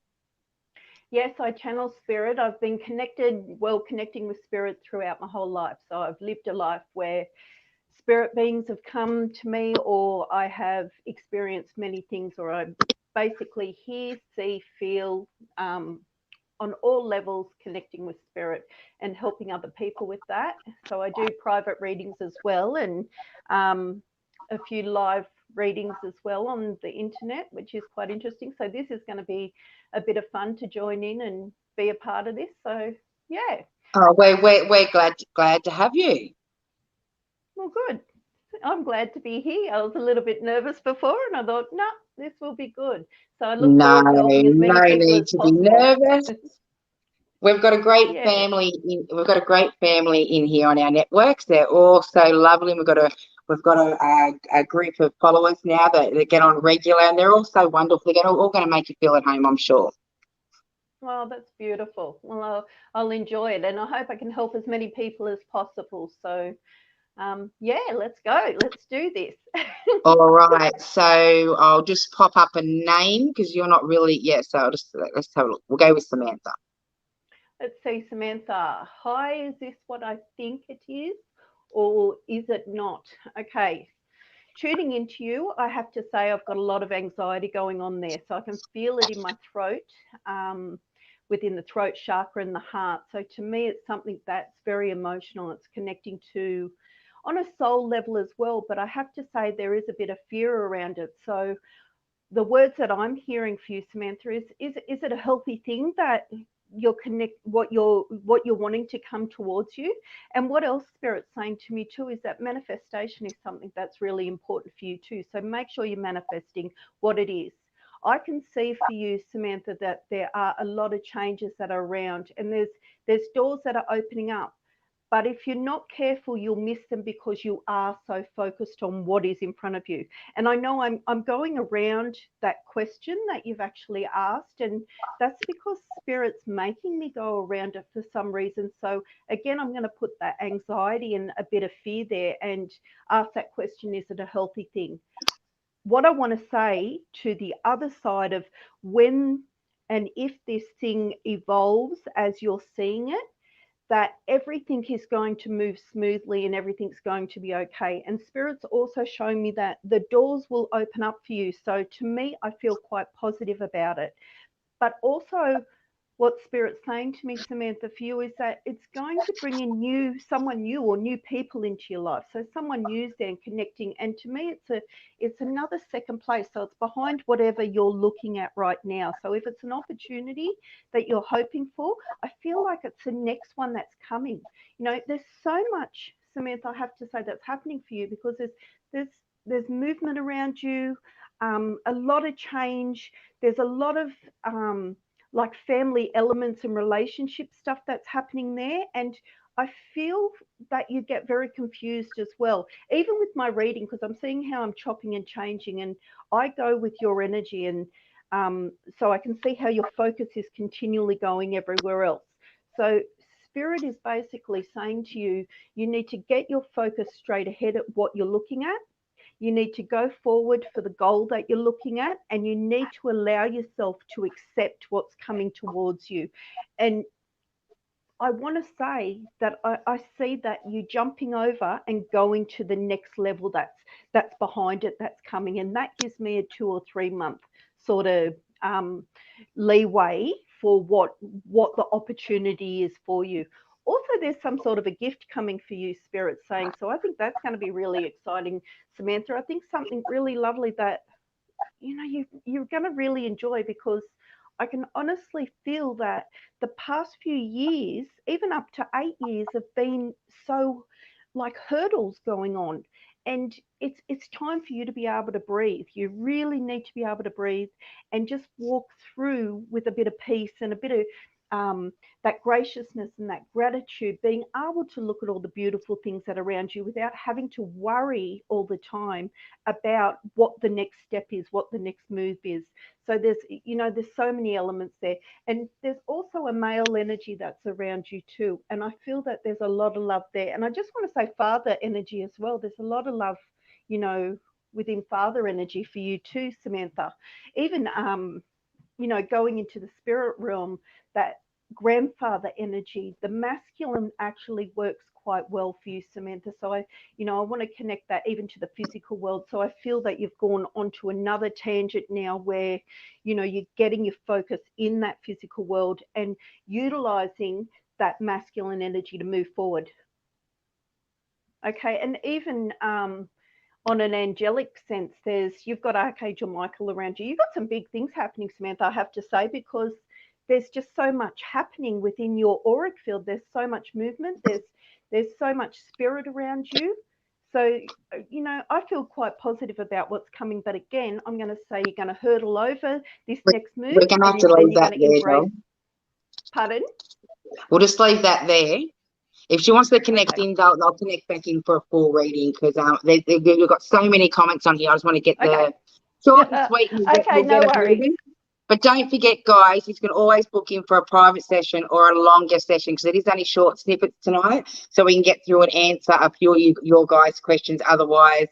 Yes, I channel spirit. I've been connecting with spirit throughout my whole life. So I've lived a life where spirit beings have come to me, or I have experienced many things, or I basically hear, see, feel, on all levels, connecting with spirit and helping other people with that. So I do private readings as well, and a few live readings as well on the internet, which is quite interesting. So this is going to be a bit of fun to join in and be a part of this. So yeah. Oh, we're glad to have you. Well, good. I'm glad to be here. I was a little bit nervous before, and I thought, no, this will be good. So I look forward to helping as many people as possible. No need to be nervous. We've got a great family. We've got a great family in here on our networks. They're all so lovely. We've got a group of followers now that get on regular, and they're all so wonderful. They're all going to make you feel at home, I'm sure. Well, that's beautiful. Well, I'll enjoy it, and I hope I can help as many people as possible. So, yeah, let's go. Let's do this. All right. So I'll just pop up a name because you're not really. Yeah. So let's have a look. We'll go with Samantha. Let's see, Samantha. Hi, is this what I think it is, or is it not? Okay. Tuning into you, I have to say I've got a lot of anxiety going on there. So I can feel it in my throat, within the throat chakra and the heart. So to me, it's something that's very emotional. It's connecting to on a soul level as well. But I have to say there is a bit of fear around it. So the words that I'm hearing for you, Samantha, is it a healthy thing that you're what you're wanting to come towards you? And what else Spirit's saying to me too is that manifestation is something that's really important for you too. So make sure you're manifesting what it is. I can see for you, Samantha, that there are a lot of changes that are around, and there's doors that are opening up. But if you're not careful, you'll miss them because you are so focused on what is in front of you. And I know I'm going around that question that you've actually asked, and that's because Spirit's making me go around it for some reason. So again, I'm going to put that anxiety and a bit of fear there and ask that question, is it a healthy thing? What I want to say to the other side of when and if this thing evolves as you're seeing it, that everything is going to move smoothly and everything's going to be okay. And Spirit's also showing me that the doors will open up for you. So to me, I feel quite positive about it. But also what Spirit's saying to me, Samantha, for you is that it's going to bring in someone new or new people into your life. So someone new's there and connecting. And to me, it's another second place. So it's behind whatever you're looking at right now. So if it's an opportunity that you're hoping for, I feel like it's the next one that's coming. You know, there's so much, Samantha, I have to say, that's happening for you because there's movement around you, a lot of change. There's a lot of like family elements and relationship stuff that's happening there. And I feel that you get very confused as well, even with my reading, because I'm seeing how I'm chopping and changing, and I go with your energy. And So I can see how your focus is continually going everywhere else. So Spirit is basically saying to you, you need to get your focus straight ahead at what you're looking at. You need to go forward for the goal that you're looking at, and you need to allow yourself to accept what's coming towards you. And I want to say that I see that you jumping over and going to the next level that's behind it, that's coming. And that gives me a 2 or 3 month sort of leeway for what the opportunity is for you. Also, there's some sort of a gift coming for you, Spirit saying. So I think that's going to be really exciting, Samantha. I think something really lovely that, you know, you're going to really enjoy, because I can honestly feel that the past few years, even up to 8 years, have been so like hurdles going on. And it's time for you to be able to breathe. You really need to be able to breathe and just walk through with a bit of peace and a bit of that graciousness and that gratitude, being able to look at all the beautiful things that are around you without having to worry all the time about what the next step is, what the next move is. So there's so many elements there. And there's also a male energy that's around you too. And I feel that there's a lot of love there. And I just want to say father energy as well. There's a lot of love, within father energy for you too, Samantha. Even, going into the spirit realm, that grandfather energy, the masculine actually works quite well for you, Samantha. So I want to connect that even to the physical world. So I feel that you've gone onto another tangent now where, you're getting your focus in that physical world and utilizing that masculine energy to move forward. Okay. And even on an angelic sense, you've got Archangel Michael around you. You've got some big things happening, Samantha, I have to say, because there's just so much happening within your auric field. There's so much movement. There's so much spirit around you. So, I feel quite positive about what's coming. But again, I'm going to say you're going to hurdle over this next move. We're going to have to leave that there, though. Pardon? We'll just leave that there. If she wants to connect in, they'll connect back in for a full reading, because we've got so many comments on here. I just want to get the short and sweet. No worries. But don't forget, guys, you can always book in for a private session or a longer session, because it is only short snippets tonight, so we can get through and answer a few of your guys' questions. Otherwise,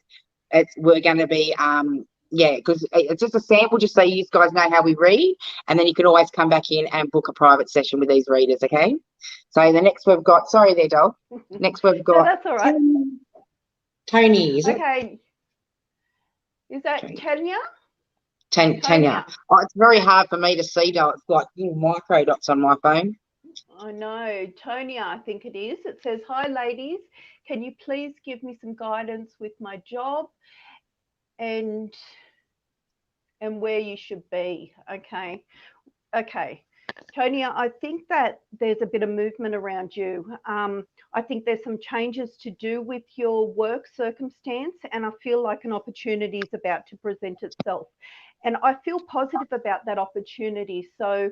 we're going to be because it's just a sample, just so you guys know how we read, and then you can always come back in and book a private session with these readers, okay? So the next we've got, sorry there, doll. Next we've got. No, that's all right. Tony, is it? Okay. Is that Tanya? Tanya. Oh, it's very hard for me to see, though. It's like micro dots on my phone. I know. Tonya, I think it is. It says, hi, ladies. Can you please give me some guidance with my job and where you should be? Okay. Tonya, I think that there's a bit of movement around you. I think there's some changes to do with your work circumstance, and I feel like an opportunity is about to present itself. And I feel positive about that opportunity. So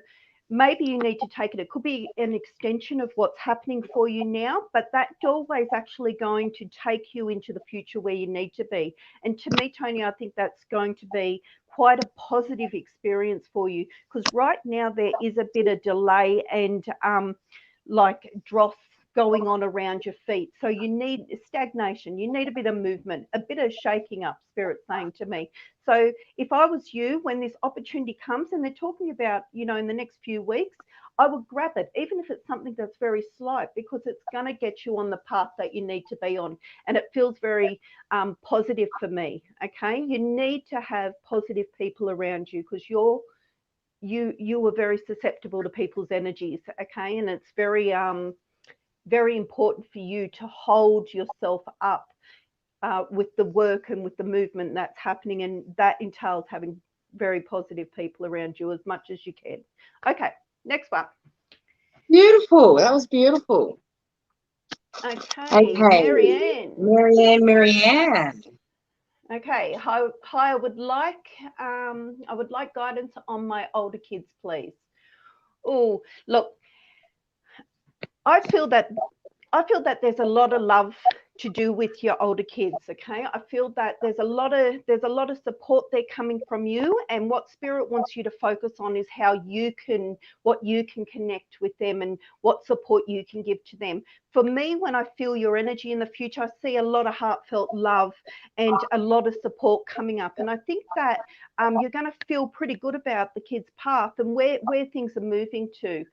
maybe you need to take it. It could be an extension of what's happening for you now, but that doorway is actually going to take you into the future where you need to be. And to me, Tony, I think that's going to be quite a positive experience for you, because right now there is a bit of delay and like dross going on around your feet. So you need stagnation. You need a bit of movement, a bit of shaking up, Spirit saying to me. So if I was you, when this opportunity comes and they're talking about, in the next few weeks, I would grab it, even if it's something that's very slight, because it's going to get you on the path that you need to be on. And it feels very positive for me. Okay. You need to have positive people around you, because you are very susceptible to people's energies. Okay. And it's very, very important for you to hold yourself up with the work and with the movement that's happening, and that entails having very positive people around you as much as you can. Okay, next one. Beautiful. That was beautiful. Okay. Marianne. Okay. Hi. I would like guidance on my older kids, please. Oh, look. I feel that there's a lot of love to do with your older kids. Okay, I feel that there's a lot of support there coming from you, and what Spirit wants you to focus on is what you can connect with them and what support you can give to them. For me, when I feel your energy in the future, I see a lot of heartfelt love and a lot of support coming up, and I think that you're going to feel pretty good about the kids' path and where things are moving to.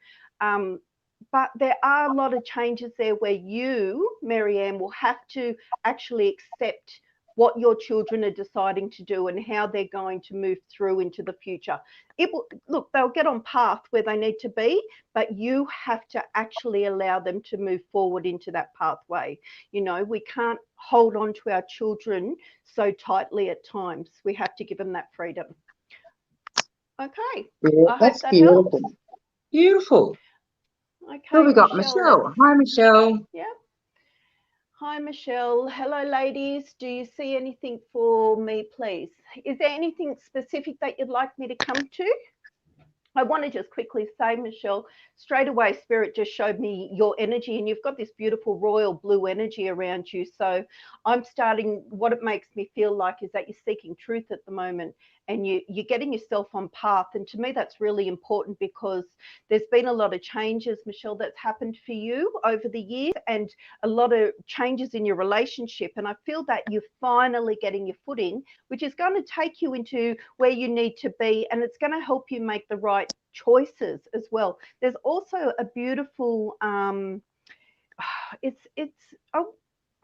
But there are a lot of changes there where you, Marianne, will have to actually accept what your children are deciding to do and how they're going to move through into the future. Look, they'll get on path where they need to be, but you have to actually allow them to move forward into that pathway. You know, we can't hold on to our children so tightly at times. We have to give them that freedom. Okay. Yeah, that's beautiful. Helps. Beautiful. Okay. So we got Michelle. Hi, Michelle. Yeah. Hi, Michelle. Hello, ladies. Do you see anything for me, please? Is there anything specific that you'd like me to come to? I want to just quickly say, Michelle, straight away, Spirit just showed me your energy, and you've got this beautiful royal blue energy around you. So I'm starting, what it makes me feel like is that you're seeking truth at the moment, and you're getting yourself on path. And to me, that's really important because there's been a lot of changes, Michelle, that's happened for you over the years, and a lot of changes in your relationship. And I feel that you're finally getting your footing, which is going to take you into where you need to be, and it's going to help you make the right choices as well. There's also a beautiful,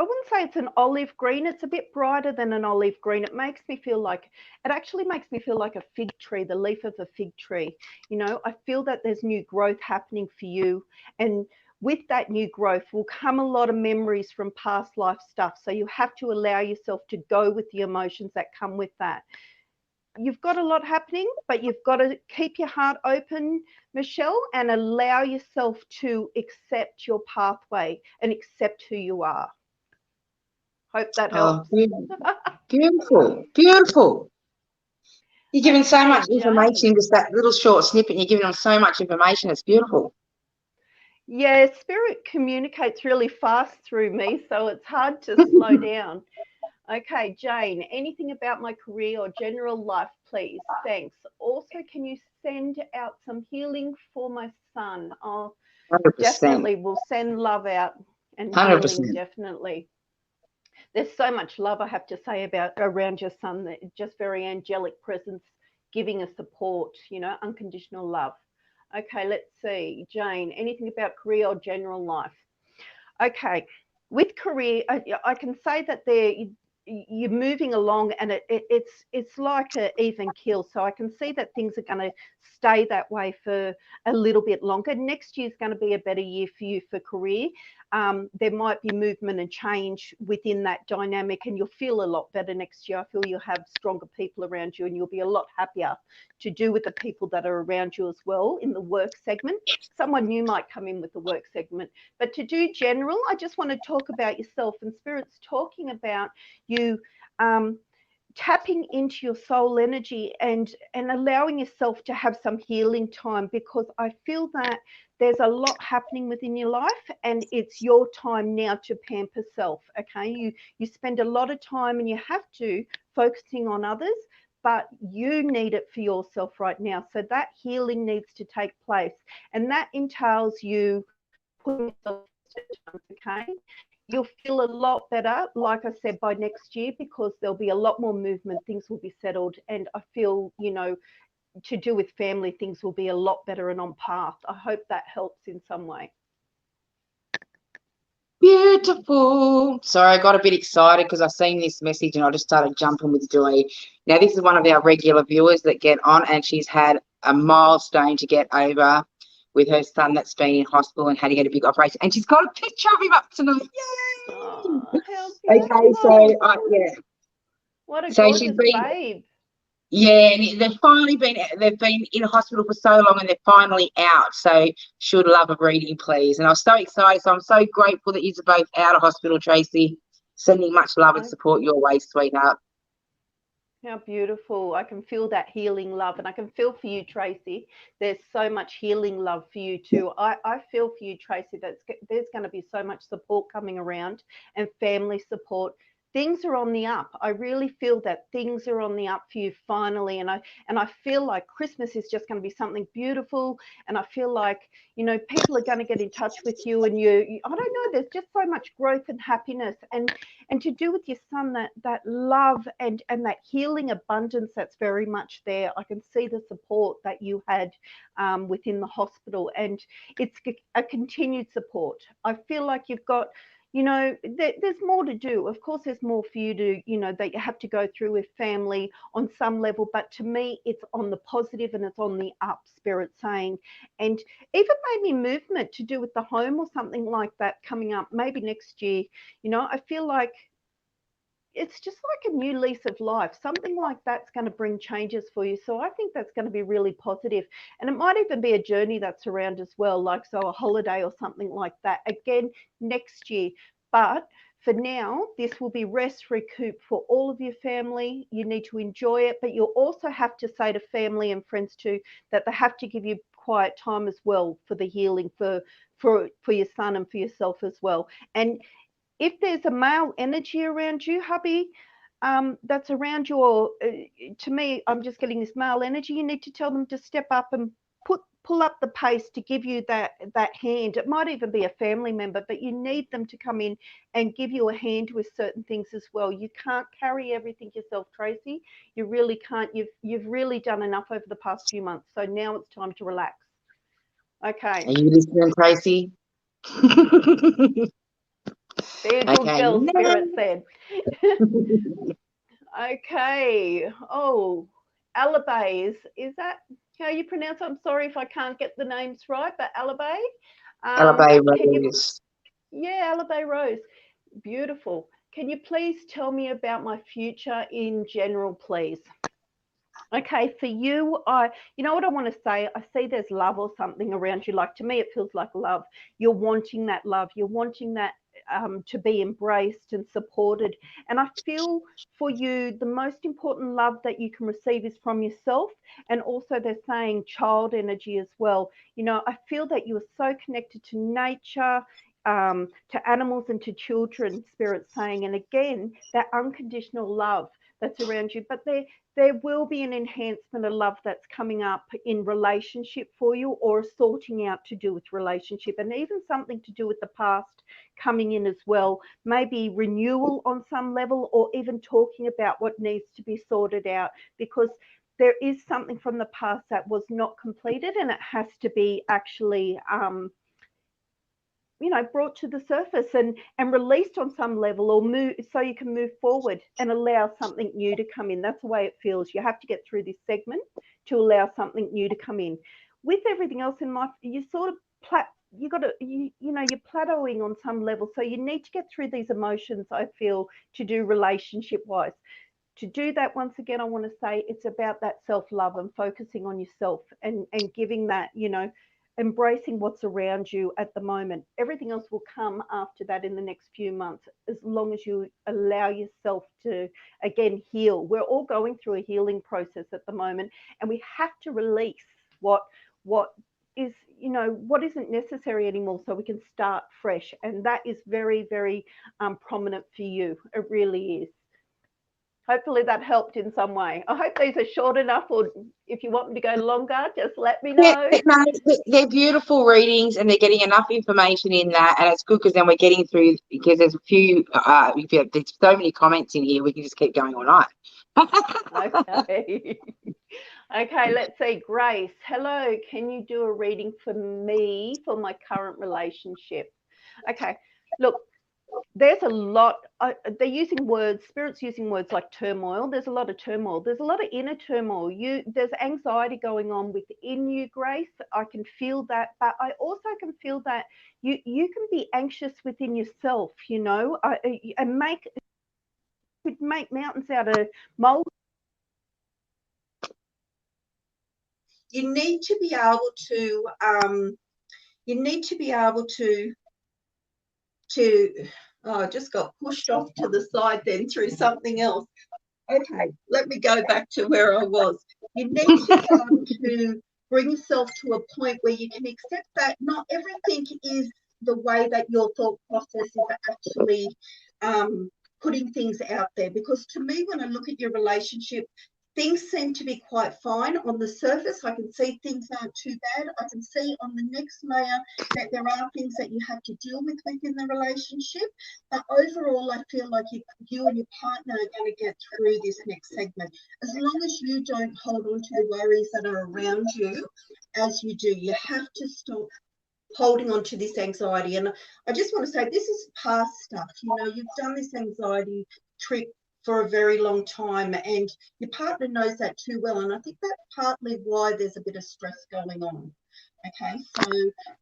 I wouldn't say it's an olive green. It's a bit brighter than an olive green. It actually makes me feel like a fig tree, the leaf of a fig tree. You know, I feel that there's new growth happening for you. And with that new growth will come a lot of memories from past life stuff. So you have to allow yourself to go with the emotions that come with that. You've got a lot happening, but you've got to keep your heart open, Michelle, and allow yourself to accept your pathway and accept who you are. Hope that helps. Oh, beautiful, beautiful. You're giving so much information, just that little short snippet, and you're giving them so much information. It's beautiful. Yeah, Spirit communicates really fast through me, so it's hard to slow down. Okay, Jane, anything about my career or general life, please? Thanks. Also, can you send out some healing for my son? Oh, 100%. Definitely, we'll send love out and 100%. Healing, definitely. There's so much love I have to say around your son, that just very angelic presence, giving a support, you know, unconditional love. Okay, let's see. Jane, anything about career or general life? Okay, with career, I can say that you're moving along, and it's like an even keel. So I can see that things are going to stay that way for a little bit longer. Next year is going to be a better year for you for career. There might be movement and change within that dynamic, and you'll feel a lot better next year. I feel you'll have stronger people around you, and you'll be a lot happier to do with the people that are around you as well in the work segment. Someone new might come in with the work segment, but to do general, I just want to talk about yourself, and Spirit's talking about you tapping into your soul energy and allowing yourself to have some healing time, because I feel that there's a lot happening within your life, and it's your time now to pamper self. Okay, you spend a lot of time, and you have to, focusing on others, but you need it for yourself right now. So that healing needs to take place, and that entails you putting yourself first, okay? You'll feel a lot better, like I said, by next year, because there'll be a lot more movement, things will be settled, and I feel, you know, to do with family, things will be a lot better and on path. I hope that helps in some way. Beautiful. Sorry, I got a bit excited because I seen this message and I just started jumping with joy. Now, this is one of our regular viewers that get on, and she's had a milestone to get over with her son that's been in hospital and had to get a big operation. And she's got a picture of him up tonight. Yay! Oh, okay, so, yeah. What a gorgeous babe. Yeah, and they've been in hospital for so long, and they're finally out. So should love a reading, please. And I was so excited. So I'm so grateful that you're both out of hospital, Tracy. Sending much love and support your way, sweetheart. How beautiful. I can feel that healing love, and I can feel for you, Tracy. There's so much healing love for you too. I feel for you, Tracy, that there's going to be so much support coming around and family support. Things are on the up. I really feel that things are on the up for you finally, and I feel like Christmas is just going to be something beautiful, and I feel like, you know, people are going to get in touch with you, and you I don't know, there's just so much growth and happiness, and to do with your son, that love and that healing abundance that's very much there. I can see the support that you had within the hospital, and it's a continued support. I feel like you've got, you know, there's more to do. Of course, there's more for you to, you know, that you have to go through with family on some level. But to me, it's on the positive and it's on the up, Spirit saying. And even maybe movement to do with the home or something like that coming up, maybe next year. You know, I feel like it's just like a new lease of life. Something like that's going to bring changes for you. So I think that's going to be really positive. And it might even be a journey that's around as well, like so a holiday or something like that. Again, next year. But for now, this will be rest, recoup for all of your family. You need to enjoy it, but you'll also have to say to family and friends too that they have to give you quiet time as well for the healing for your son and for yourself as well. And if there's a male energy around you, hubby, that's around your, to me, I'm just getting this male energy. You need to tell them to step up and pull up the pace to give you that hand. It might even be a family member, but you need them to come in and give you a hand with certain things as well. You can't carry everything yourself, Tracy. You really can't. You've really done enough over the past few months. So now it's time to relax. Okay. Are you listening, Tracy? Be a good girl, Spirit said. Okay. Oh, Alabay, is that how you pronounce it? I'm sorry if I can't get the names right, but Alabay. Alabay Rose. Yeah, Alabay Rose. Beautiful. Can you please tell me about my future in general, please? Okay, for you, you know what I want to say? I see there's love or something around you. Like, to me, it feels like love. You're wanting that love. You're wanting that to be embraced and supported. And I feel for you, the most important love that you can receive is from yourself. And also, they're saying child energy as well. You know, I feel that you are so connected to nature, to animals and to children, Spirit saying. And again, that unconditional love that's around you. But there will be an enhancement of love that's coming up in relationship for you, or a sorting out to do with relationship, and even something to do with the past coming in as well. Maybe renewal on some level, or even talking about what needs to be sorted out, because there is something from the past that was not completed, and it has to be actually you know, brought to the surface and released on some level, or move, so you can move forward and allow something new to come in. That's the way it feels. You have to get through this segment to allow something new to come in. With everything else in life, you sort of you got to, you know, you're plateauing on some level, so you need to get through these emotions, I feel, to do relationship wise. To do that, once again, I want to say it's about that self-love and focusing on yourself, and giving that, you know, embracing what's around you at the moment. Everything else will come after that in the next few months, as long as you allow yourself to, again, heal. We're all going through a healing process at the moment, and we have to release what is, you know, what isn't necessary anymore, so we can start fresh. And that is very, very prominent for you. It really is. Hopefully that helped in some way. I hope these are short enough, or if you want me to go longer, just let me know. Yeah, no, they're beautiful readings, and they're getting enough information in that, and it's good because then we're getting through, because there's a few, there's so many comments in here, we can just keep going all night. Okay. Okay, let's see. Grace, hello. Can you do a reading for me for my current relationship? Okay, look, there's a lot, they're using words, Spirit's using words like turmoil. There's a lot of turmoil. There's a lot of inner turmoil. There's anxiety going on within you, Grace. I can feel that, but I also can feel that you can be anxious within yourself, you know, and make mountains out of moles. You need to be able to, oh, I just got pushed off to the side then through something else. Okay, let me go back to where I was. You need to be able to bring yourself to a point where you can accept that not everything is the way that your thought process is actually putting things out there. Because to me, when I look at your relationship, things seem to be quite fine on the surface. I can see things aren't too bad. I can see on the next layer that there are things that you have to deal with within the relationship. But overall, I feel like you and your partner are going to get through this next segment. As long as you don't hold on to the worries that are around you as you do, you have to stop holding on to this anxiety. And I just want to say, this is past stuff. You know, you've done this anxiety trick for a very long time, and your partner knows that too well. And I think that's partly why there's a bit of stress going on. Okay, so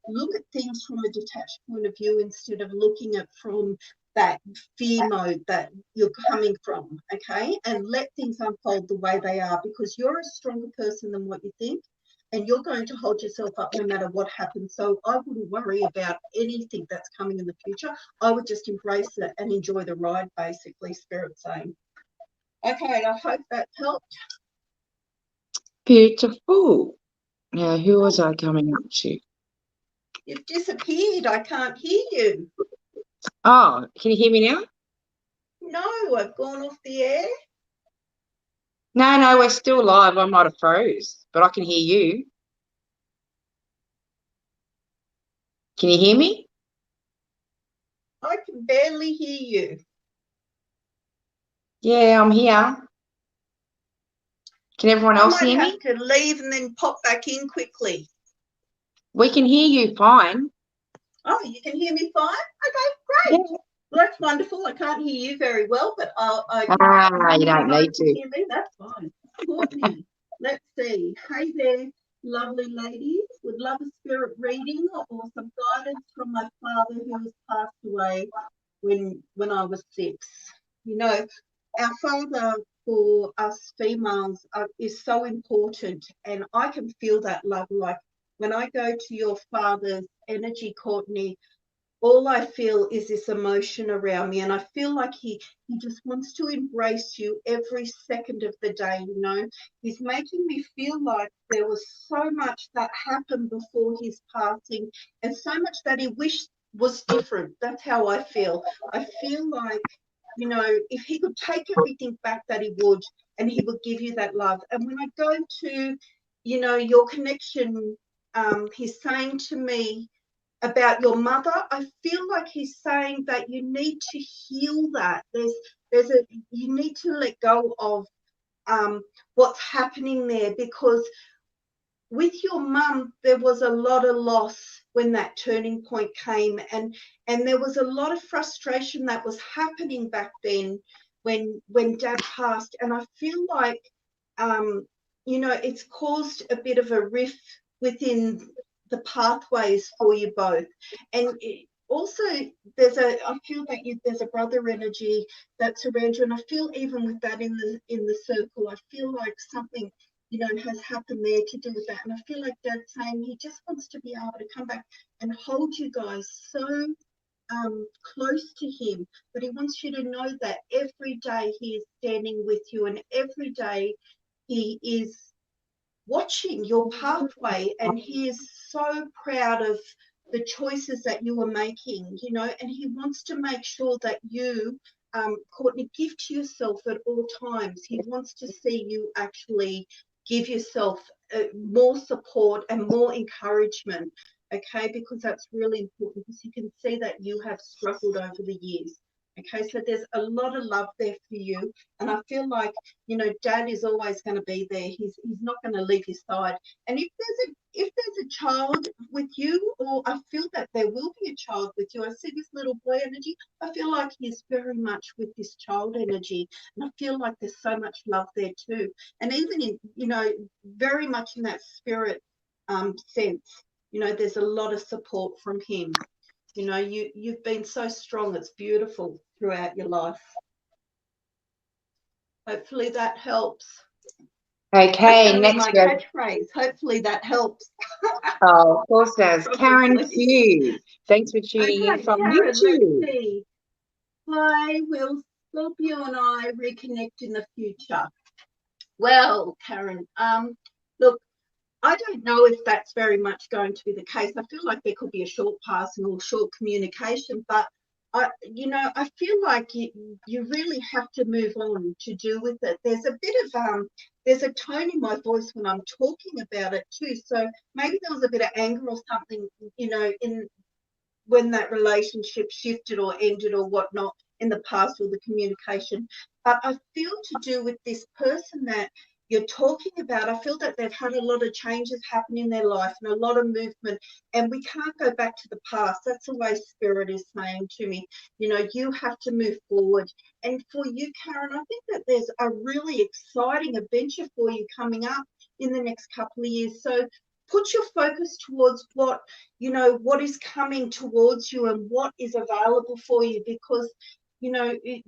look at things from a detached point of view instead of looking at from that fear mode that you're coming from. Okay, and let things unfold the way they are, because you're a stronger person than what you think, and you're going to hold yourself up no matter what happens. So I wouldn't worry about anything that's coming in the future. I would just embrace it and enjoy the ride, basically, Spirit saying. Okay, I hope that helped. Beautiful. Now, who was I coming up to? You've disappeared. I can't hear you. Oh, can you hear me now? No, I've gone off the air. No, we're still live. I might have froze, but I can hear you. Can you hear me? I can barely hear you. Yeah, I'm here. Can everyone else hear me? I might have to leave and then pop back in quickly. We can hear you fine. Oh, you can hear me fine? Okay, great. Yeah. Well, that's wonderful. I can't hear you very well, but you don't need to. Hear me? That's fine. Courtney, let's see. Hey there, lovely ladies. Would love a spirit reading or some guidance from my father who has passed away when I was 6. You know, our father for us females is so important, and I can feel that love. Like when I go to your father's energy, Courtney, all I feel is this emotion around me, and I feel like he just wants to embrace you every second of the day. You know, he's making me feel like there was so much that happened before his passing, and so much that he wished was different. That's how I feel. I feel like, you know, if he could take everything back, that he would, and he would give you that love. And when I go to, you know, your connection, he's saying to me about your mother, I feel like he's saying that you need to heal that. You need to let go of what's happening there, because with your mum there was a lot of loss when that turning point came, and there was a lot of frustration that was happening back then when Dad passed. And I feel like you know, it's caused a bit of a rift within the pathways for you both. And also I feel that there's a brother energy that's around you, and I feel even with that in the circle, I feel like something, you know, has happened there to do with that. And I feel like Dad's saying he just wants to be able to come back and hold you guys so close to him, but he wants you to know that every day he is standing with you, and every day he is watching your pathway, and he is so proud of the choices that you are making, you know, and he wants to make sure that you, Courtney, give to yourself at all times. He wants to see you actually give yourself more support and more encouragement, okay, because that's really important, because you can see that you have struggled over the years. Okay, so there's a lot of love there for you, and I feel like, you know, Dad is always going to be there. He's not going to leave your side. And if there's a child with you, or I feel that there will be a child with you, I see this little boy energy. I feel like he's very much with this child energy, and I feel like there's so much love there too. And even in, you know, very much in that spirit sense, you know, there's a lot of support from him. You know, you've been so strong. It's beautiful throughout your life. Hopefully that helps. Okay, next my catchphrase. Hopefully that helps. Oh, of course does. Karen Q. Thanks for tuning in from Karen, YouTube. let's see. Hi, we'll Scorpio and I reconnect in the future. Well, Karen, look, I don't know if that's very much going to be the case. I feel like there could be a short passing or short communication, but I feel like you really have to move on to deal with it. There's a bit of there's a tone in my voice when I'm talking about it too. So maybe there was a bit of anger or something, in when that relationship shifted or ended or whatnot in the past, or the communication. But I feel to do with this person that you're talking about, I feel that they've had a lot of changes happen in their life and a lot of movement, and we can't go back to the past. That's the way Spirit is saying to me, you have to move forward. And for you, Karen, I think that there's a really exciting adventure for you coming up in the next couple of years. So put your focus towards what is coming towards you and what is available for you, because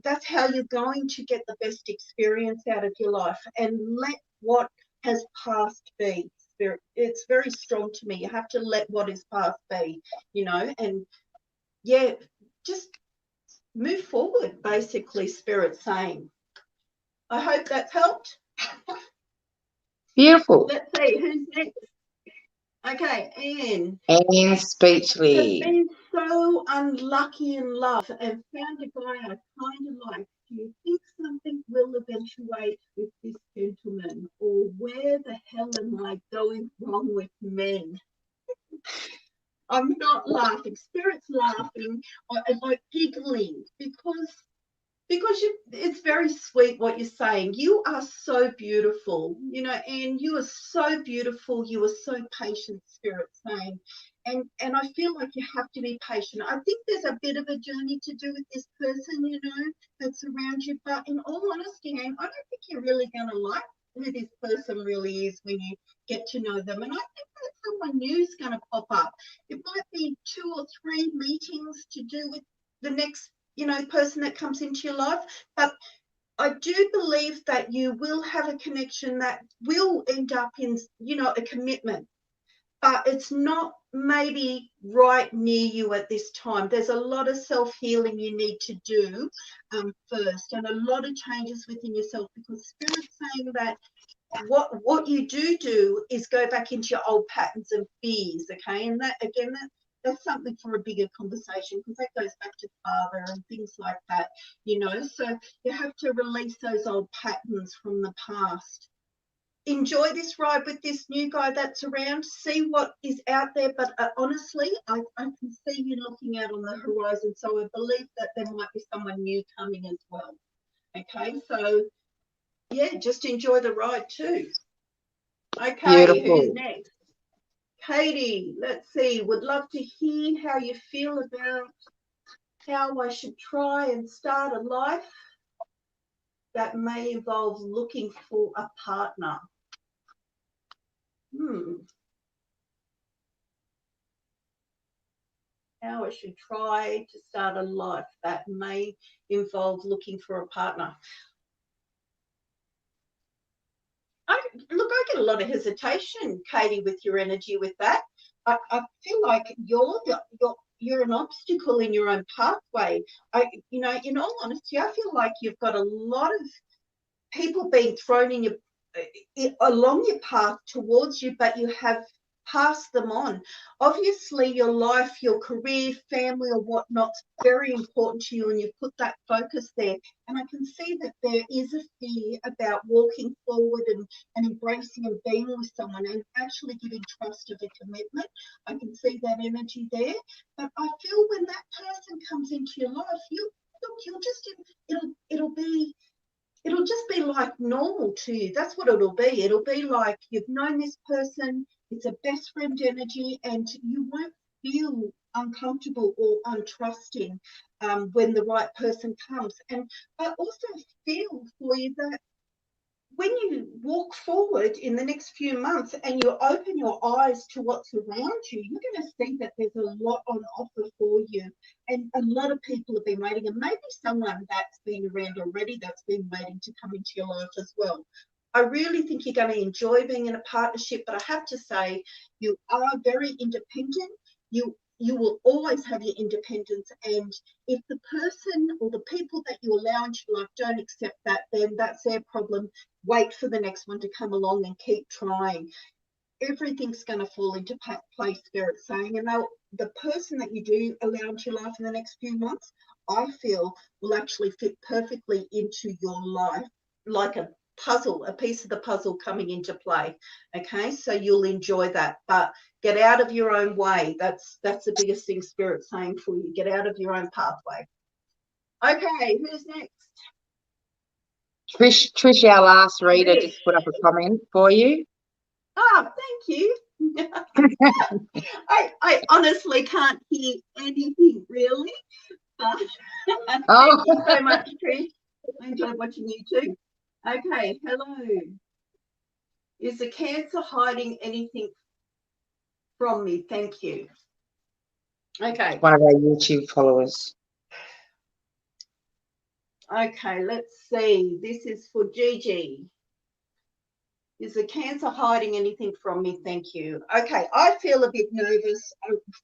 that's how you're going to get the best experience out of your life. And let what has passed be. Spirit, it's very strong to me. You have to let what is past be, and just move forward, basically, Spirit saying. I hope that's helped. Beautiful. Let's see who's next. Okay, Anne. Anne Speechley. I've been so unlucky in love and found a guy I kind of like. Do you think something will eventuate with this gentleman, or where the hell am I going wrong with men? I'm not laughing. Spirit's laughing. I'm like giggling because it's very sweet what you're saying. You are so beautiful, and you are so beautiful. You are so patient, Spirit saying. And I feel like you have to be patient. I think there's a bit of a journey to do with this person, that's around you. But in all honesty, Anne, I don't think you're really going to like who this person really is when you get to know them. And I think that someone new is going to pop up. It might be 2 or 3 meetings to do with the next person that comes into your life, but I do believe that you will have a connection that will end up in a commitment, but it's not maybe right near you at this time. There's a lot of self-healing you need to do first, and a lot of changes within yourself, because Spirit's saying that what you do is go back into your old patterns and fears, okay? And that again, that's something for a bigger conversation, because that goes back to father and things like that, so you have to release those old patterns from the past. Enjoy this ride with this new guy that's around, see what is out there, but honestly, I can see you looking out on the horizon, so I believe that there might be someone new coming as well. Okay, so just enjoy the ride too. Okay, Beautiful. Who's next? Katie, let's see, would love to hear how you feel about how I should try and start a life that may involve looking for a partner. How I should try to start a life that may involve looking for a partner. I get a lot of hesitation, Katie, with your energy with that. I feel like you're an obstacle in your own pathway. In all honesty, I feel like you've got a lot of people being thrown along your path towards you, but you have passed them on. Obviously, your life, your career, family, or whatnot's very important to you, and you put that focus there. And I can see that there is a fear about walking forward and embracing and being with someone and actually giving trust of a commitment. I can see that energy there. But I feel when that person comes into your life, it'll just be like normal to you. That's what it'll be. It'll be like you've known this person, it's a best friend energy, and you won't feel uncomfortable or untrusting when the right person comes. And I also feel for you that when you walk forward in the next few months and you open your eyes to what's around you, you're going to see that there's a lot on offer for you. And a lot of people have been waiting, and maybe someone that's been around already that's been waiting to come into your life as well. I really think you're going to enjoy being in a partnership, but I have to say you are very independent. You you will always have your independence, and if the person or the people that you allow into your life don't accept that, then that's their problem. Wait for the next one to come along and keep trying. Everything's going to fall into place, Spirit's saying, and the person that you do allow into your life in the next few months, I feel, will actually fit perfectly into your life, like a puzzle, a piece of the puzzle coming into play. Okay, so you'll enjoy that, but get out of your own way. That's the biggest thing Spirit's saying for you. Get out of your own pathway. Okay, who's next? Trish, our last reader, just put up a comment for you. Oh, thank you. I honestly can't hear anything really. But thank you so much, Trish. I enjoyed watching you too. Okay, hello. Is the Cancer hiding anything from me? Thank you. Okay. One of our YouTube followers. Okay, let's see. This is for Gigi. Is the Cancer hiding anything from me? Thank you. Okay, I feel a bit nervous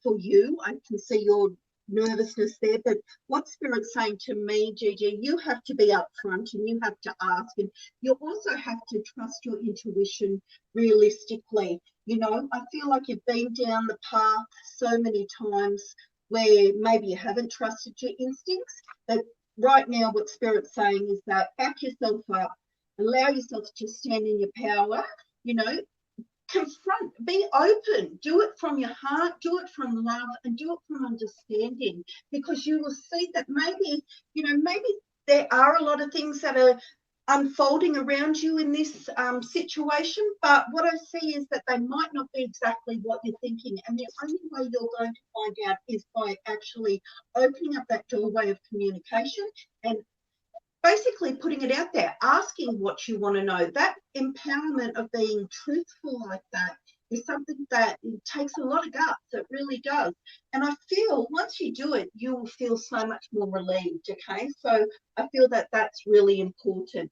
for you. I can see your nervousness there, but what Spirit's saying to me, Gigi, you have to be upfront and you have to ask, and you also have to trust your intuition realistically. You know, I feel like you've been down the path so many times where maybe you haven't trusted your instincts, but right now what Spirit's saying is that back yourself up, allow yourself to stand in your power, you know, confront, be open, do it from your heart, do it from love, and do it from understanding, because you will see that maybe, you know, maybe there are a lot of things that are unfolding around you in this situation, but what I see is that they might not be exactly what you're thinking, and the only way you're going to find out is by actually opening up that doorway of communication and basically putting it out there, asking what you want to know. That empowerment of being truthful like that is something that it takes a lot of guts. It really does. And I feel once you do it, you will feel so much more relieved. Okay, so I feel that that's really important.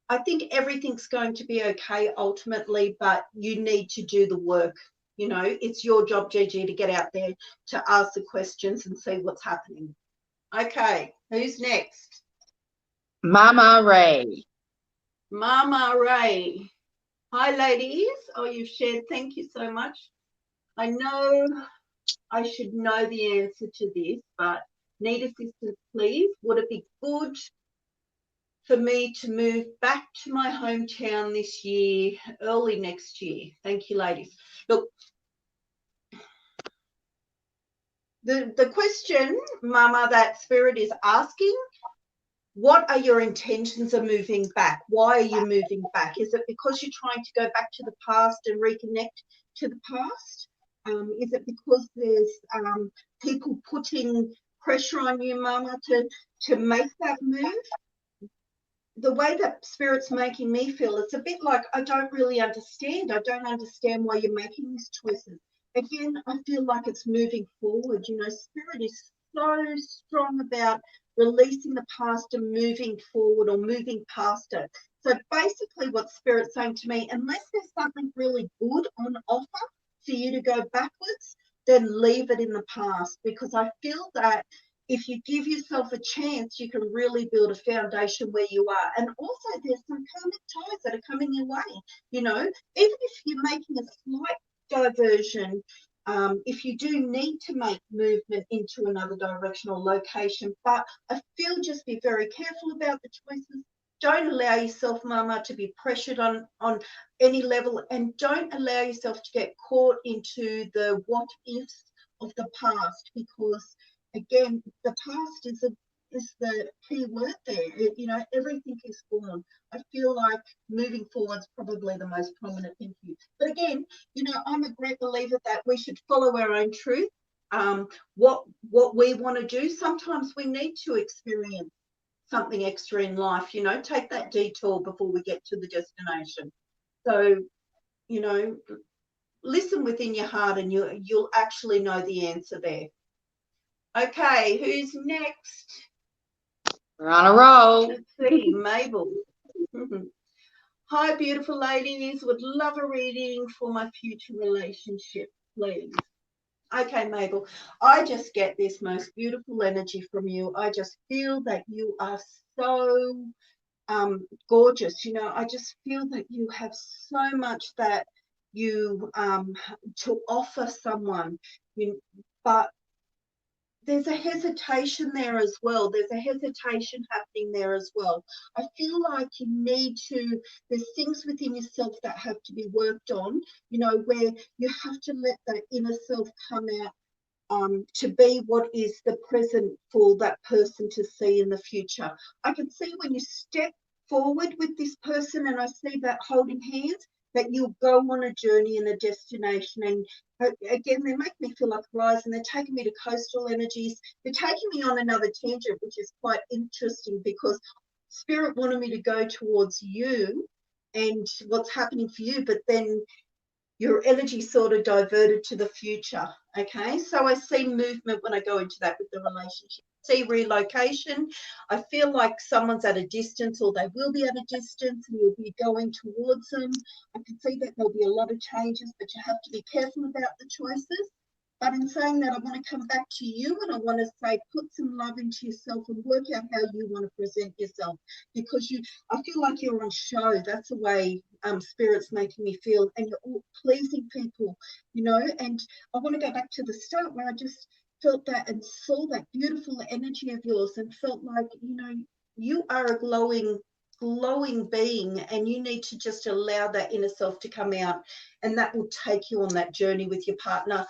I think everything's going to be okay ultimately, but you need to do the work. You know, it's your job, Gigi, to get out there, to ask the questions and see what's happening. Okay, who's next? Mama Ray. Mama Ray. Hi, ladies. Oh, you've shared. Thank you so much. I know I should know the answer to this, but need assistance, please. Would it be good for me to move back to my hometown this year, early next year? Thank you, ladies. Look, the question, Mama, that Spirit is asking, what are your intentions of moving back? Why are you moving back? Is it because you're trying to go back to the past and reconnect to the past? Is it because there's people putting pressure on you, Mama, to make that move? The way that Spirit's making me feel, it's a bit like I don't really understand. I don't understand why you're making these choices. Again, I feel like it's moving forward. You know, Spirit is so strong about releasing the past and moving forward or moving past it. So basically what Spirit's saying to me, unless there's something really good on offer for you to go backwards, then leave it in the past, because I feel that if you give yourself a chance, you can really build a foundation where you are. And also there's some karmic ties that are coming your way. You know, even if you're making a slight diversion, if you do need to make movement into another direction or location, but I feel just be very careful about the choices. Don't allow yourself, Mama, to be pressured on any level, and don't allow yourself to get caught into the what ifs of the past, because again, the past is the key word there. You know, everything is gone. I feel like moving forward is probably the most prominent thing for you. But again, you know, I'm a great believer that we should follow our own truth. What we want to do. Sometimes we need to experience something extra in life. You know, take that detour before we get to the destination. So, you know, listen within your heart, and you'll actually know the answer there. Okay, who's next? We're on a roll. Let's see, Mabel. Hi, beautiful ladies. Would love a reading for my future relationship, please. Okay, Mabel, I just get this most beautiful energy from you. I just feel that you are so gorgeous. You know, I just feel that you have so much that you to offer someone. But there's a hesitation there as well. There's a hesitation happening there as well. I feel like you need to, there's things within yourself that have to be worked on, you know, where you have to let that inner self come out to be what is the present for that person to see in the future. I can see when you step forward with this person, and I see that holding hands, that you'll go on a journey and a destination. And again, they make me feel like rise, and they're taking me to coastal energies. They're taking me on another tangent, which is quite interesting, because Spirit wanted me to go towards you and what's happening for you, but then your energy sort of diverted to the future. Okay, so I see movement when I go into that with the relationship. See relocation. I feel like someone's at a distance, or they will be at a distance, and you'll be going towards them. I can see that there'll be a lot of changes, but you have to be careful about the choices. But in saying that, I want to come back to you, and I want to say, put some love into yourself and work out how you want to present yourself, because I feel like you're on show. That's the way Spirit's making me feel, and you're all pleasing people, you know. And I want to go back to the start, where I just felt that and saw that beautiful energy of yours, and felt like, you know, you are a glowing being, and you need to just allow that inner self to come out, and that will take you on that journey with your partner,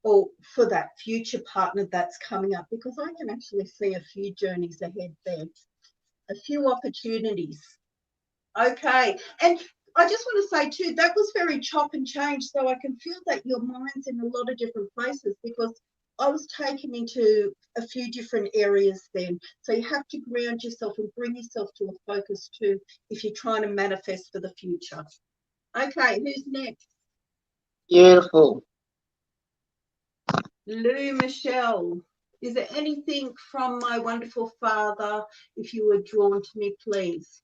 or for that future partner that's coming up, because I can actually see a few journeys ahead there, a few opportunities. Okay, and I just want to say too, that was very chop and change, so I can feel that your mind's in a lot of different places, because I was taken into a few different areas then. So you have to ground yourself and bring yourself to a focus too, if you're trying to manifest for the future. Okay, who's next? Beautiful. Lou Michelle. Is there anything from my wonderful father, if you were drawn to me, please?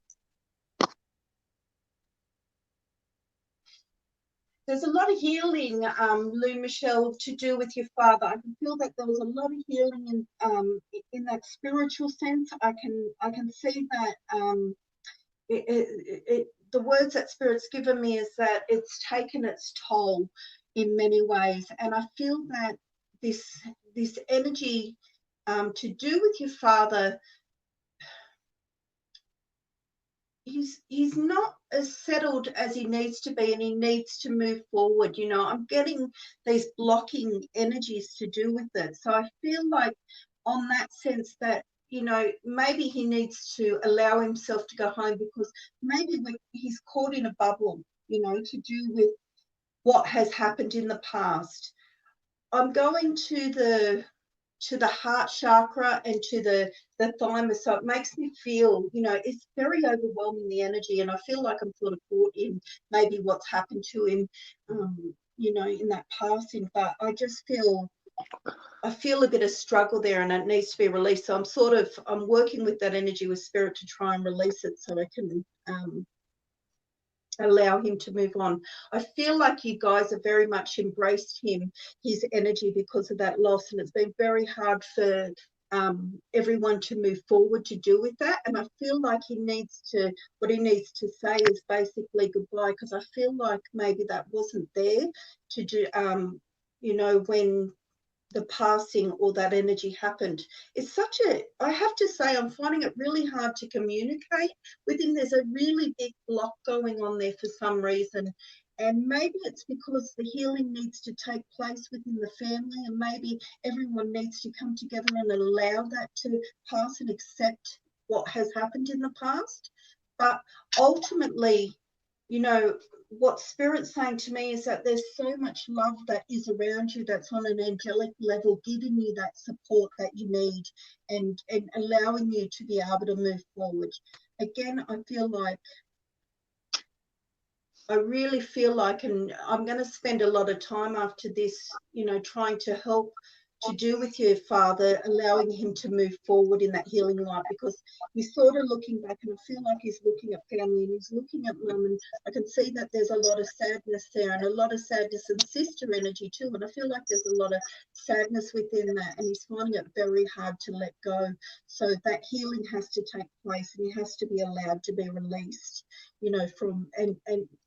There's a lot of healing, Lou Michelle, to do with your father. I can feel that there was a lot of healing in that spiritual sense. I can see that the words that Spirit's given me is that it's taken its toll in many ways, and I feel that this energy to do with your father. He's not as settled as he needs to be, and he needs to move forward. You know, I'm getting these blocking energies to do with it. So I feel like, on that sense, that, you know, maybe he needs to allow himself to go home, because maybe he's caught in a bubble, you know, to do with what has happened in the past. I'm going to the heart chakra and to the thymus, so it makes me feel, you know, it's very overwhelming, the energy, and I feel like I'm sort of caught in maybe what's happened to him, you know, in that passing. But I feel a bit of struggle there, and it needs to be released. So I'm working with that energy with Spirit to try and release it, so I can allow him to move on. I feel like you guys have very much embraced his energy because of that loss, and it's been very hard for everyone to move forward to do with that. And I feel like what he needs to say is basically goodbye, because I feel like maybe that wasn't there to do, you know, when the passing or that energy happened. It's I have to say, I'm finding it really hard to communicate with him. There's a really big block going on there for some reason. And maybe it's because the healing needs to take place within the family, and maybe everyone needs to come together and allow that to pass and accept what has happened in the past. But ultimately, you know, what Spirit's saying to me is that there's so much love that is around you, that's on an angelic level, giving you that support that you need, and allowing you to be able to move forward. Again, I really feel like, and I'm going to spend a lot of time after this, you know, trying to help to do with your father, allowing him to move forward in that healing light, because he's sort of looking back, and I feel like he's looking at family and he's looking at mum, and I can see that there's a lot of sadness there, and a lot of sadness and sister energy too, and I feel like there's a lot of sadness within that, and he's finding it very hard to let go. So that healing has to take place, and he has to be allowed to be released, you know, from and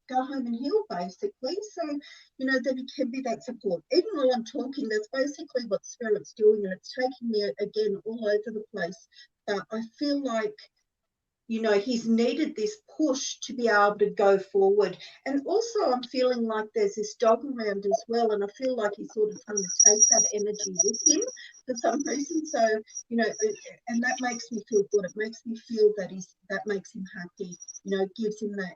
go home and heal, basically. So, you know, that it can be that support. Even while I'm talking, that's basically what Spirit's doing, and it's taking me, again, all over the place. But I feel like, you know, he's needed this push to be able to go forward. And also I'm feeling like there's this dog around as well, and I feel like he's sort of trying to take that energy with him for some reason. So, you know, and that makes me feel good. It makes me feel that that makes him happy. You know, it gives him that,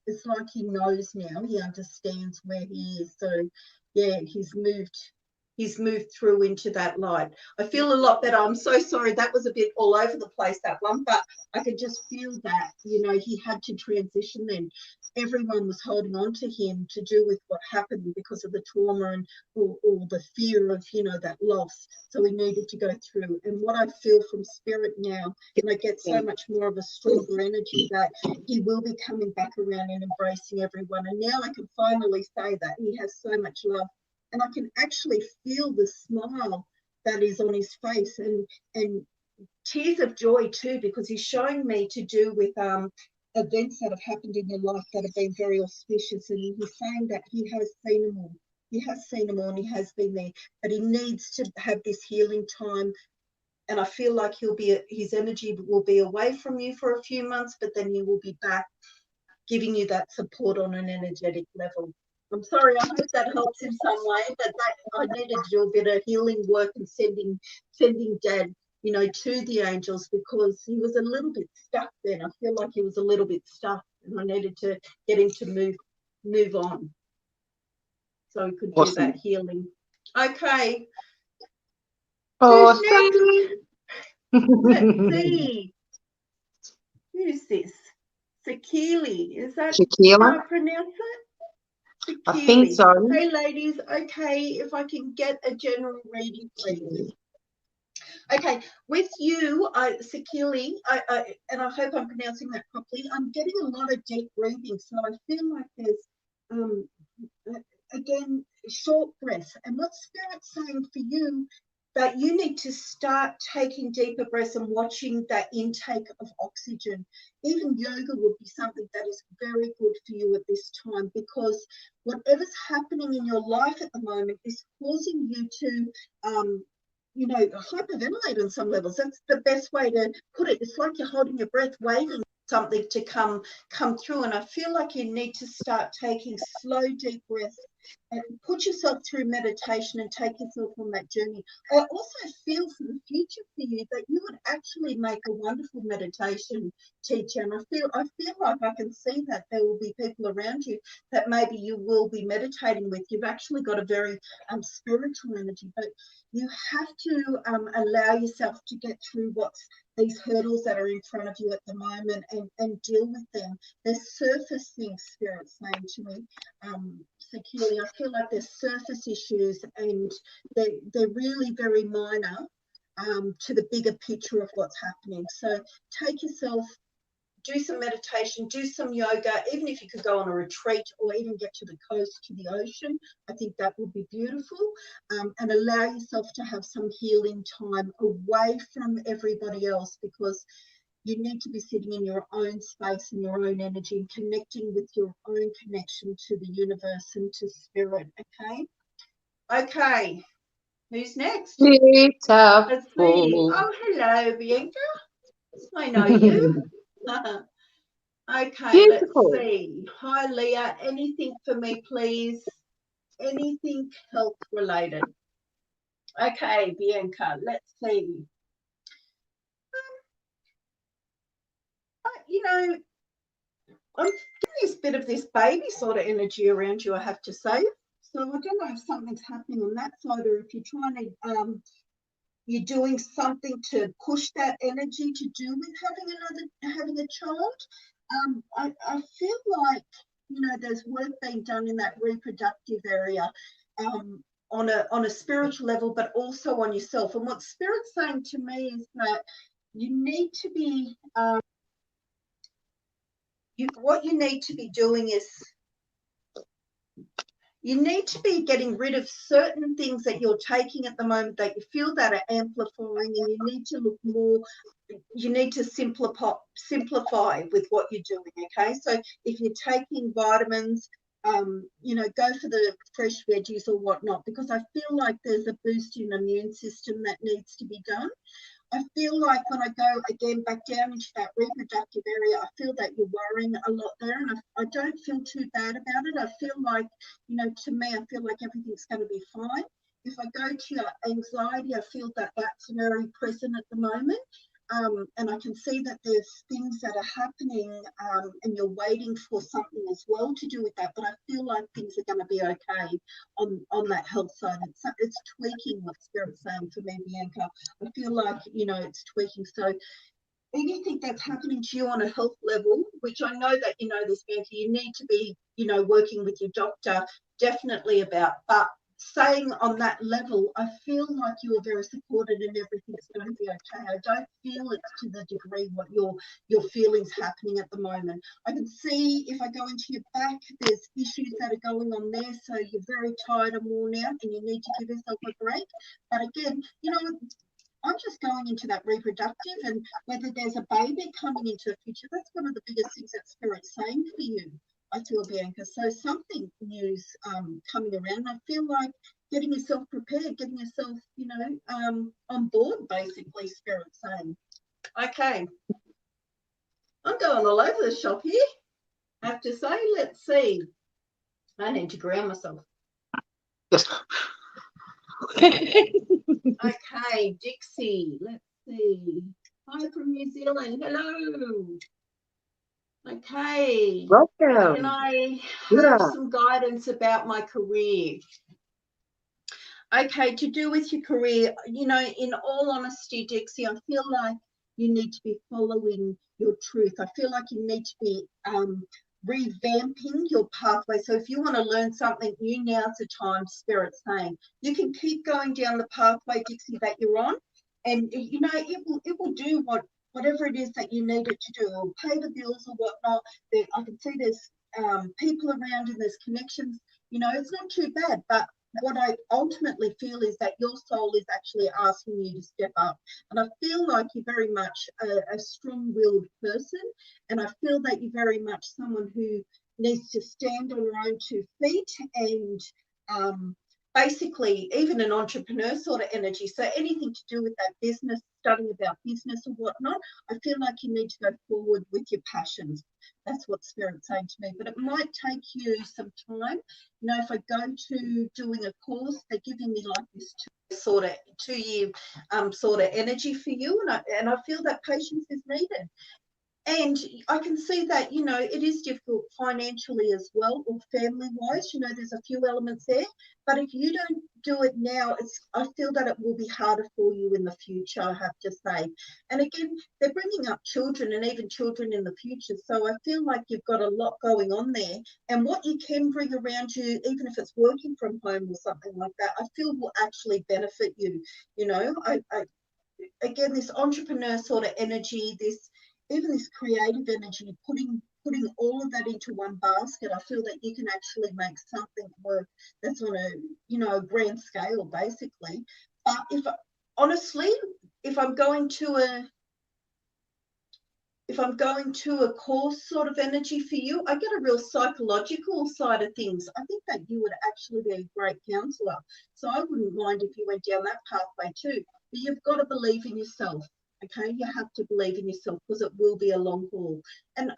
it's like he knows now, he understands where he is. So yeah, he's moved through into that light. I feel a lot better. I'm so sorry, that was a bit all over the place, that one, but I could just feel that, you know, he had to transition then. Everyone was holding on to him to do with what happened because of the trauma and or the fear of, you know, that loss. So he needed to go through. And what I feel from Spirit now, and I get so much more of a stronger energy, that he will be coming back around and embracing everyone. And now I can finally say that he has so much love. And I can actually feel the smile that is on his face, and tears of joy too, because he's showing me to do with events that have happened in your life that have been very auspicious. And he's saying that he has seen them all. He has seen them all, and he has been there. But he needs to have this healing time. And I feel like his energy will be away from you for a few months, but then he will be back, giving you that support on an energetic level. I'm sorry, I hope that helps in some way, but I needed to do a bit of healing work and sending Dad, you know, to the angels, because he was a little bit stuck then. I feel like he was a little bit stuck, and I needed to get him to move on, so he could do that healing. Okay. Awesome. Let's see. Who's this? Sakili. Is that how I pronounce it? Sakili. I think so. Hey, ladies. Okay, if I can get a general reading, please. Okay, with you, Sakili, and I hope I'm pronouncing that properly, I'm getting a lot of deep breathing, so I feel like there's, again, short breaths. And what Spirit's saying for you, that you need to start taking deeper breaths and watching that intake of oxygen. Even yoga would be something that is very good for you at this time, because whatever's happening in your life at the moment is causing you to, you know, hyperventilate on some levels. That's the best way to put it. It's like you're holding your breath, waiting for something to come through. And I feel like you need to start taking slow, deep breaths and put yourself through meditation and take yourself on that journey. I also feel for the future for you that you would actually make a wonderful meditation teacher. And I feel like I can see that there will be people around you that maybe you will be meditating with. You've actually got a very spiritual energy, but you have to allow yourself to get through these hurdles that are in front of you at the moment, and deal with them. There's surface things, Spirit's saying to me, securely. I feel like there's surface issues, and they're really very minor to the bigger picture of what's happening. So take yourself, do some meditation, do some yoga, even if you could go on a retreat or even get to the coast, to the ocean. I think that would be beautiful. And allow yourself to have some healing time away from everybody else, because you need to be sitting in your own space and your own energy and connecting with your own connection to the universe and to Spirit, okay? Okay, who's next? Let's see. Oh, hello, Bianca. I know you. Okay, beautiful. Let's see. Hi, Leah. Anything for me, please? Anything health related? Okay, Bianca, let's see. You know, I'm getting this bit of this baby sort of energy around you, I have to say. So I don't know if something's happening on that side, or if you're trying to, you're doing something to push that energy to do with having a child. I feel like, you know, there's work being done in that reproductive area on a spiritual level, but also on yourself. And what Spirit's saying to me is that you need to be, what you need to be doing is, you need to be getting rid of certain things that you're taking at the moment that you feel that are amplifying, and you need to look more, you need to simplify with what you're doing, okay? So if you're taking vitamins, you know, go for the fresh veggies or whatnot, because I feel like there's a boost in the immune system that needs to be done. I feel like when I go again back down into that reproductive area, I feel that you're worrying a lot there, and I don't feel too bad about it. I feel like, you know, to me, I feel like everything's going to be fine. If I go to your anxiety, I feel that that's very present at the moment. And I can see that there's things that are happening, and you're waiting for something as well to do with that. But I feel like things are going to be okay on that health side. It's tweaking what Spirit's saying for me, Bianca. I feel like, you know, it's tweaking. So anything that's happening to you on a health level, which I know that you know this, Bianca, you need to be, you know, working with your doctor definitely about, but saying on that level, I feel like you are very supported and everything's going to be okay. I don't feel it's to the degree what your feelings happening at the moment. I can see if I go into your back, there's issues that are going on there. So you're very tired and worn out and you need to give yourself a break. But again, you know, I'm just going into that reproductive, and whether there's a baby coming into the future, that's one of the biggest things that Spirit's saying for you, I feel, Bianca. So something new's coming around. I feel like getting yourself prepared, getting yourself, you know, on board, basically, Spirit's saying. Okay. I'm going all over the shop here, I have to say. Let's see. I need to ground myself. Okay, Dixie, let's see. Hi from New Zealand. Hello. Okay. Welcome. Can I have some guidance about my career? Okay, to do with your career, you know, in all honesty, Dixie, I feel like you need to be following your truth. I feel like you need to be revamping your pathway. So if you want to learn something new, now's the time, Spirit's saying. You can keep going down the pathway, Dixie, that you're on, and you know it will do whatever it is that you need it to do, or pay the bills or whatnot. I can see there's people around and there's connections. You know, it's not too bad, but what I ultimately feel is that your soul is actually asking you to step up. And I feel like you're very much a strong-willed person. And I feel that you're very much someone who needs to stand on her own 2 feet and basically even an entrepreneur sort of energy. So anything to do with that business, studying about business or whatnot, I feel like you need to go forward with your passions. That's what Spirit's saying to me. But it might take you some time. You know, if I go to doing a course, they're giving me like this 2-year sort of energy for you. And I feel that patience is needed. And I can see that, you know, it is difficult financially as well, or family-wise. You know, there's a few elements there. But if you don't do it now, I feel that it will be harder for you in the future, I have to say. And again, they're bringing up children and even children in the future. So I feel like you've got a lot going on there. And what you can bring around you, even if it's working from home or something like that, I feel will actually benefit you. You know, again, this entrepreneur sort of energy, even this creative energy, putting all of that into one basket, I feel that you can actually make something work that's on a, you know, a grand scale, basically. If I'm going to a course sort of energy for you, I get a real psychological side of things. I think that you would actually be a great counsellor. So I wouldn't mind if you went down that pathway too. But you've got to believe in yourself. Okay, you have to believe in yourself because it will be a long haul. And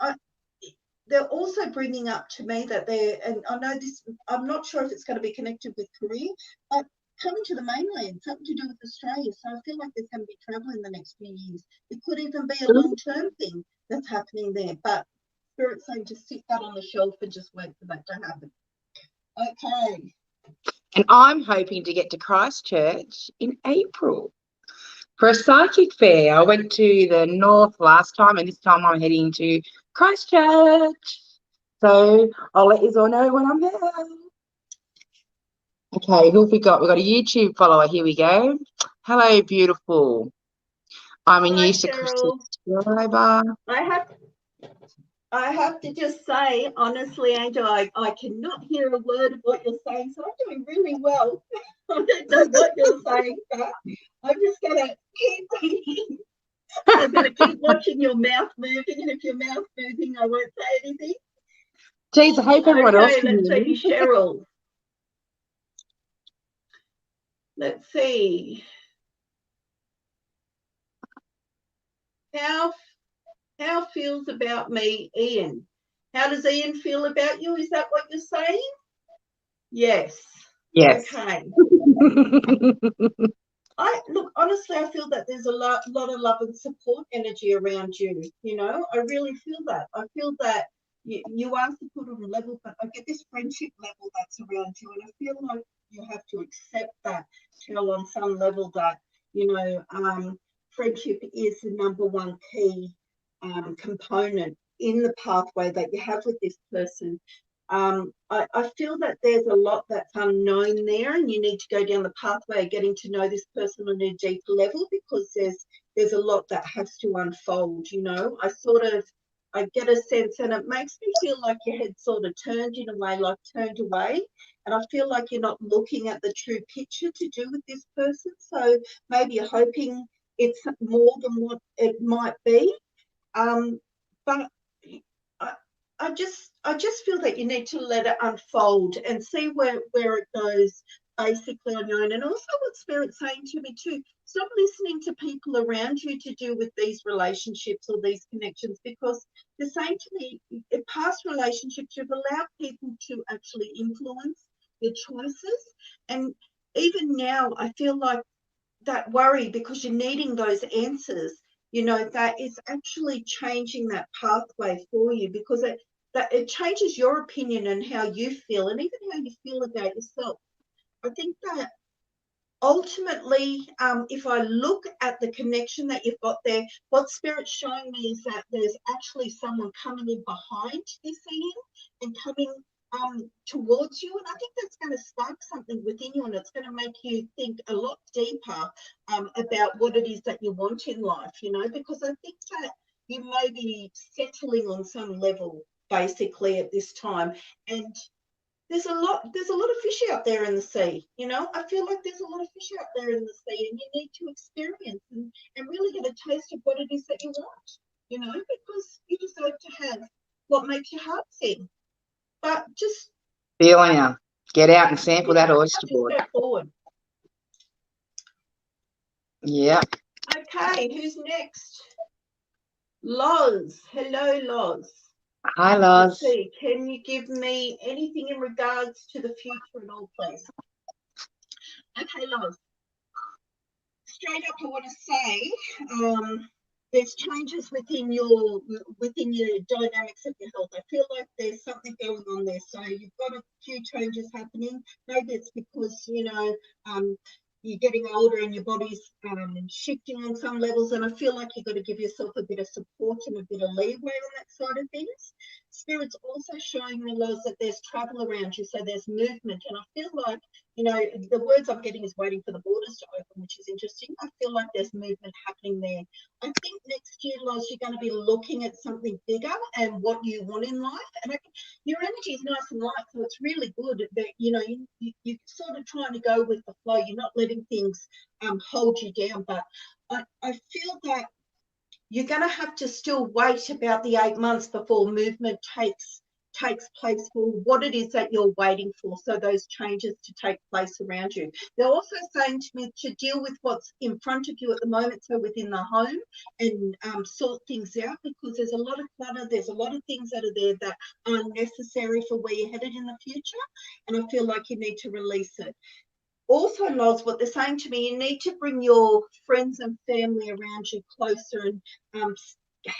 they're also bringing up to me that and I know this, I'm not sure if it's going to be connected with career, but coming to the mainland, something to do with Australia. So I feel like there's going to be travel in the next few years. It could even be a long-term thing that's happening there. But Spirit's saying to sit that on the shelf and just wait for that to happen. Okay. And I'm hoping to get to Christchurch in April for a psychic fair. I went to the north last time, and this time I'm heading to Christchurch. So I'll let you all know when I'm there. Okay, who have we got? We've got a YouTube follower. Here we go. Hello, beautiful. I'm a new subscriber. I have to just say, honestly, Angel, I cannot hear a word of what you're saying, so I'm doing really well. I don't know what you're saying, but I'm just going to keep reading. I'm going to keep watching your mouth moving, and if your mouth's moving, I won't say anything. Geez, I hope everyone else can let's hear me. see, Cheryl. Let's see. How feels about me, Ian? How does Ian feel about you? Is that what you're saying? Yes. Yes. Okay. Look, honestly, I feel that there's a lot of love and support energy around you. You know, I really feel that. I feel that you are supported on a level, but I get this friendship level that's around you, and I feel like you have to accept that, Cheryl, on some level that, you know, friendship is the number one key component in the pathway that you have with this person. I feel that there's a lot that's unknown there, and you need to go down the pathway of getting to know this person on a deeper level, because there's a lot that has to unfold. You know, I get a sense, and it makes me feel like your head sort of turned in a way, like turned away, and I feel like you're not looking at the true picture to do with this person. So maybe you're hoping it's more than what it might be. But I just feel that you need to let it unfold and see where it goes basically on your own. And also what Spirit's saying to me too, stop listening to people around you to do with these relationships or these connections, because they're saying to me, in past relationships, you've allowed people to actually influence your choices. And even now, I feel like that worry, because you're needing those answers, you know, that is actually changing that pathway for you, because it changes your opinion and how you feel, and even how you feel about yourself. I think that ultimately, if I look at the connection that you've got there, what Spirit's showing me is that there's actually someone coming in behind this Ian and coming towards you, and I think that's going to spark something within you, and it's going to make you think a lot deeper about what it is that you want in life, you know, because I think that you may be settling on some level basically at this time, and there's a lot of fish out there in the sea, you know. I feel like there's a lot of fish out there in the sea, and you need to experience and really get a taste of what it is that you want, you know, because you deserve to have what makes your heart sing. But just feeling you. Get out and sample that oyster board. Step forward. Yeah. Okay, who's next? Loz. Hello, Loz. Hi, Loz. Let's see. Can you give me anything in regards to the future and all, please? Okay, Loz. Straight up, I want to say there's changes within your dynamics of your health. I feel like there's something going on there. So you've got a few changes happening. Maybe it's because, you know, you're getting older and your body's shifting on some levels, and I feel like you've got to give yourself a bit of support and a bit of leeway on that side of things. Spirit's also showing me, Loz, that there's travel around you, so there's movement, and I feel like, you know, the words I'm getting is waiting for the borders to open, which is interesting. I feel like there's movement happening there. I think next year, Loz, you're going to be looking at something bigger and what you want in life, and your energy is nice and light, so it's really good that, you know, you're sort of trying to go with the flow. You're not letting things hold you down, but I feel that you're going to have to still wait about the 8 months before movement takes place for what it is that you're waiting for, so those changes to take place around you. They're also saying to me to deal with what's in front of you at the moment, so within the home, and sort things out, because there's a lot of clutter, there's a lot of things that are there that aren't necessary for where you're headed in the future, and I feel like you need to release it. Also, Loz, what they're saying to me, you need to bring your friends and family around you closer and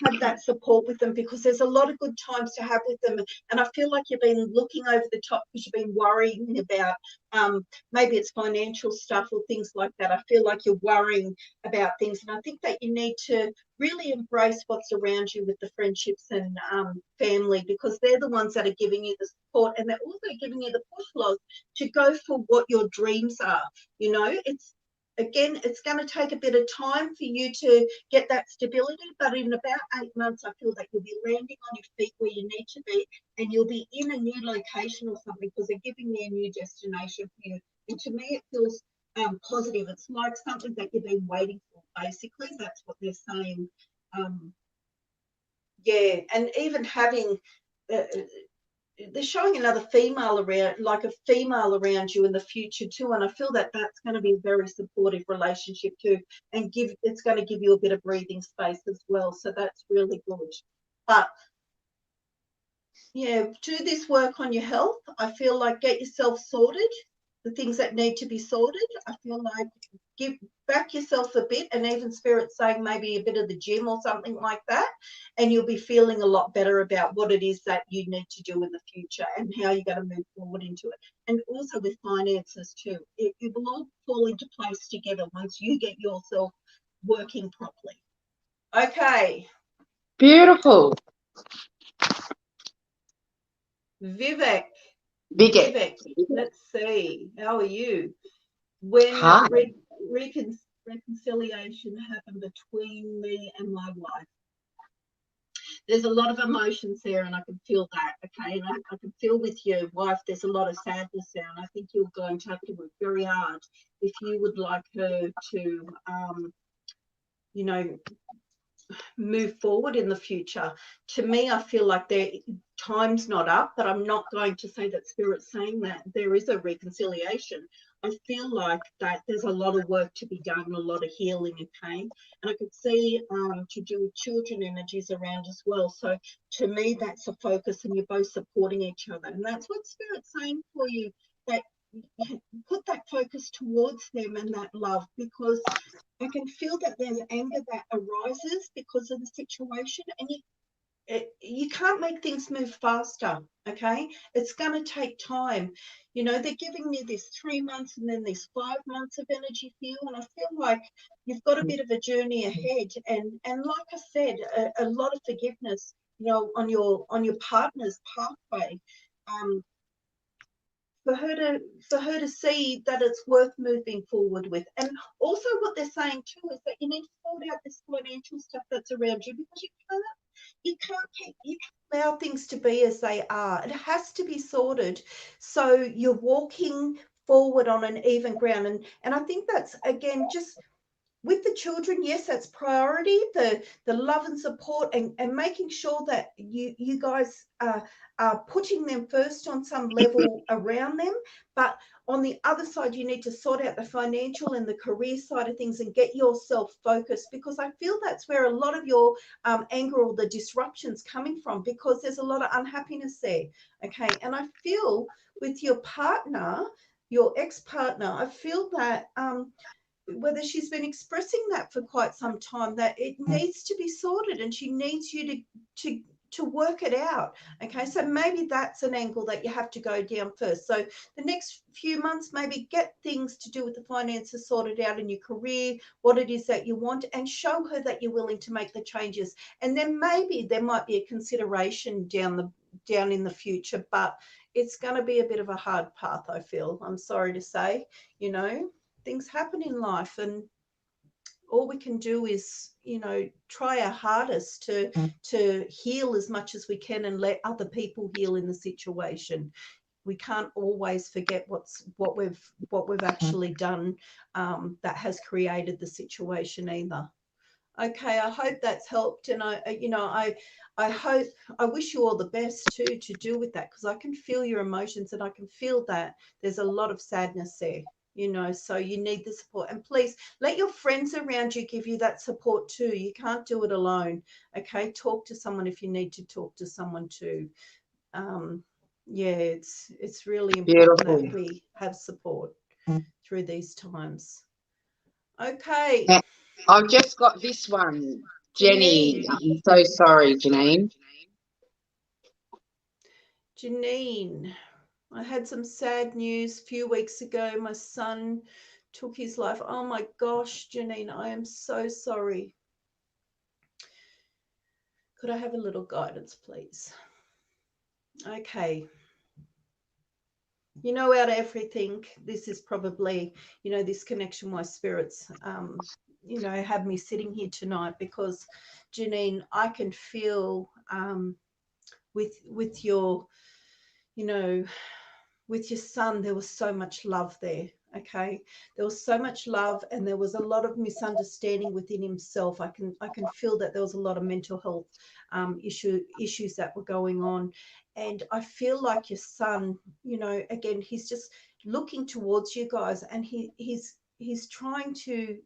have that support with them, because there's a lot of good times to have with them. And I feel like you've been looking over the top because you've been worrying about maybe it's financial stuff or things like that. I feel like you're worrying about things, and I think that you need to really embrace what's around you with the friendships and family, because they're the ones that are giving you the support, and they're also giving you the push, Loz, to go for what your dreams are. You know, it's going to take a bit of time for you to get that stability, but in about 8 months, I feel that you'll be landing on your feet where you need to be, and you'll be in a new location or something, because they're giving me a new destination for you. And to me, it feels positive. It's like something that you've been waiting for, basically. That's what they're saying. Yeah, and even having... they're showing another female around, like a female around you in the future too, and I feel that that's going to be a very supportive relationship too, and it's going to give you a bit of breathing space as well, so that's really good. But yeah, do this work on your health. I feel like get yourself sorted, the things that need to be sorted. I feel like give back yourself a bit, and even Spirit saying maybe a bit of the gym or something like that, and you'll be feeling a lot better about what it is that you need to do in the future and how you're going to move forward into it. And also with finances too, it will all fall into place together once you get yourself working properly. Okay. Beautiful. Vivek, let's see. How are you? When reconciliation happened between me and my wife, there's a lot of emotions there, and I can feel that. Okay, and I can feel with your wife there's a lot of sadness there, and I think you're going to have to work very hard if you would like her to, you know, move forward in the future. To me, I feel like time's not up, but I'm not going to say that Spirit's saying that there is a reconciliation. I feel like that there's a lot of work to be done, a lot of healing and pain, and I could see to do with children energies around as well. So to me, that's a focus, and you're both supporting each other, and that's what Spirit's saying for you, that put that focus towards them and that love, because I can feel that there's anger that arises because of the situation, and you can't make things move faster. Okay, it's going to take time. You know, they're giving me this 3 months and then this 5 months of energy for you, and I feel like you've got a bit of a journey ahead, and like I said, a lot of forgiveness, you know, on your partner's pathway. For her to see that it's worth moving forward with. And also what they're saying too is that you need to sort out this financial stuff that's around you, because you can't allow things to be as they are. It has to be sorted, so you're walking forward on an even ground. And I think that's, again, just with the children, yes, that's priority, the love and support, and making sure that you guys are putting them first on some level around them. But on the other side, you need to sort out the financial and the career side of things and get yourself focused, because I feel that's where a lot of your anger or the disruption's coming from, because there's a lot of unhappiness there. Okay, and I feel with your partner, your ex-partner, I feel that whether she's been expressing that for quite some time, that it needs to be sorted, and she needs you to work it out. Okay, so maybe that's an angle that you have to go down first. So the next few months, maybe get things to do with the finances sorted out in your career, what it is that you want, and show her that you're willing to make the changes. And then maybe there might be a consideration down in the future, but it's going to be a bit of a hard path, I feel. I'm sorry to say, you know, things happen in life, and all we can do is, you know, try our hardest to heal as much as we can and let other people heal in the situation. We can't always forget what we've actually done that has created the situation either. Okay, I hope that's helped, and I hope, I wish you all the best too to do with that, because I can feel your emotions, and I can feel that there's a lot of sadness there. You know, so you need the support, and please let your friends around you give you that support too. You can't do it alone. Okay, talk to someone if you need to talk to someone too. Yeah, it's really important that we have support through these times. Okay, I've just got this one, Jenny, I'm so sorry, Janine. Janine, I had some sad news a few weeks ago. My son took his life. Oh my gosh, Janine, I am so sorry. Could I have a little guidance, please? Okay. You know, out of everything, this is probably, you know, this connection, my spirits, you know, have me sitting here tonight because, Janine, I can feel with your, you know, with your son, there was so much love there. Okay, there was so much love, and there was a lot of misunderstanding within himself. I can feel that there was a lot of mental health issues that were going on, and I feel like your son, you know, again, he's just looking towards you guys, and he's trying to,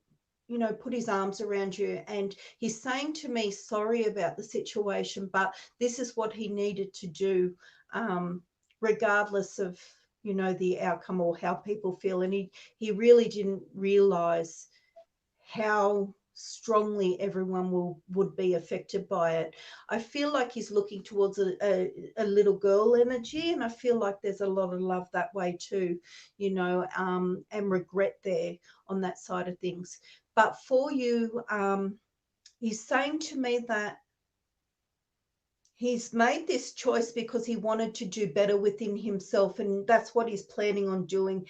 you know, put his arms around you, and he's saying to me, sorry about the situation, but this is what he needed to do, regardless of, you know, the outcome or how people feel. And he really didn't realize how strongly everyone would be affected by it. I feel like he's looking towards a little girl energy, and I feel like there's a lot of love that way too, you know, and regret there on that side of things. But for you, he's saying to me that he's made this choice because he wanted to do better within himself, and that's what he's planning on doing.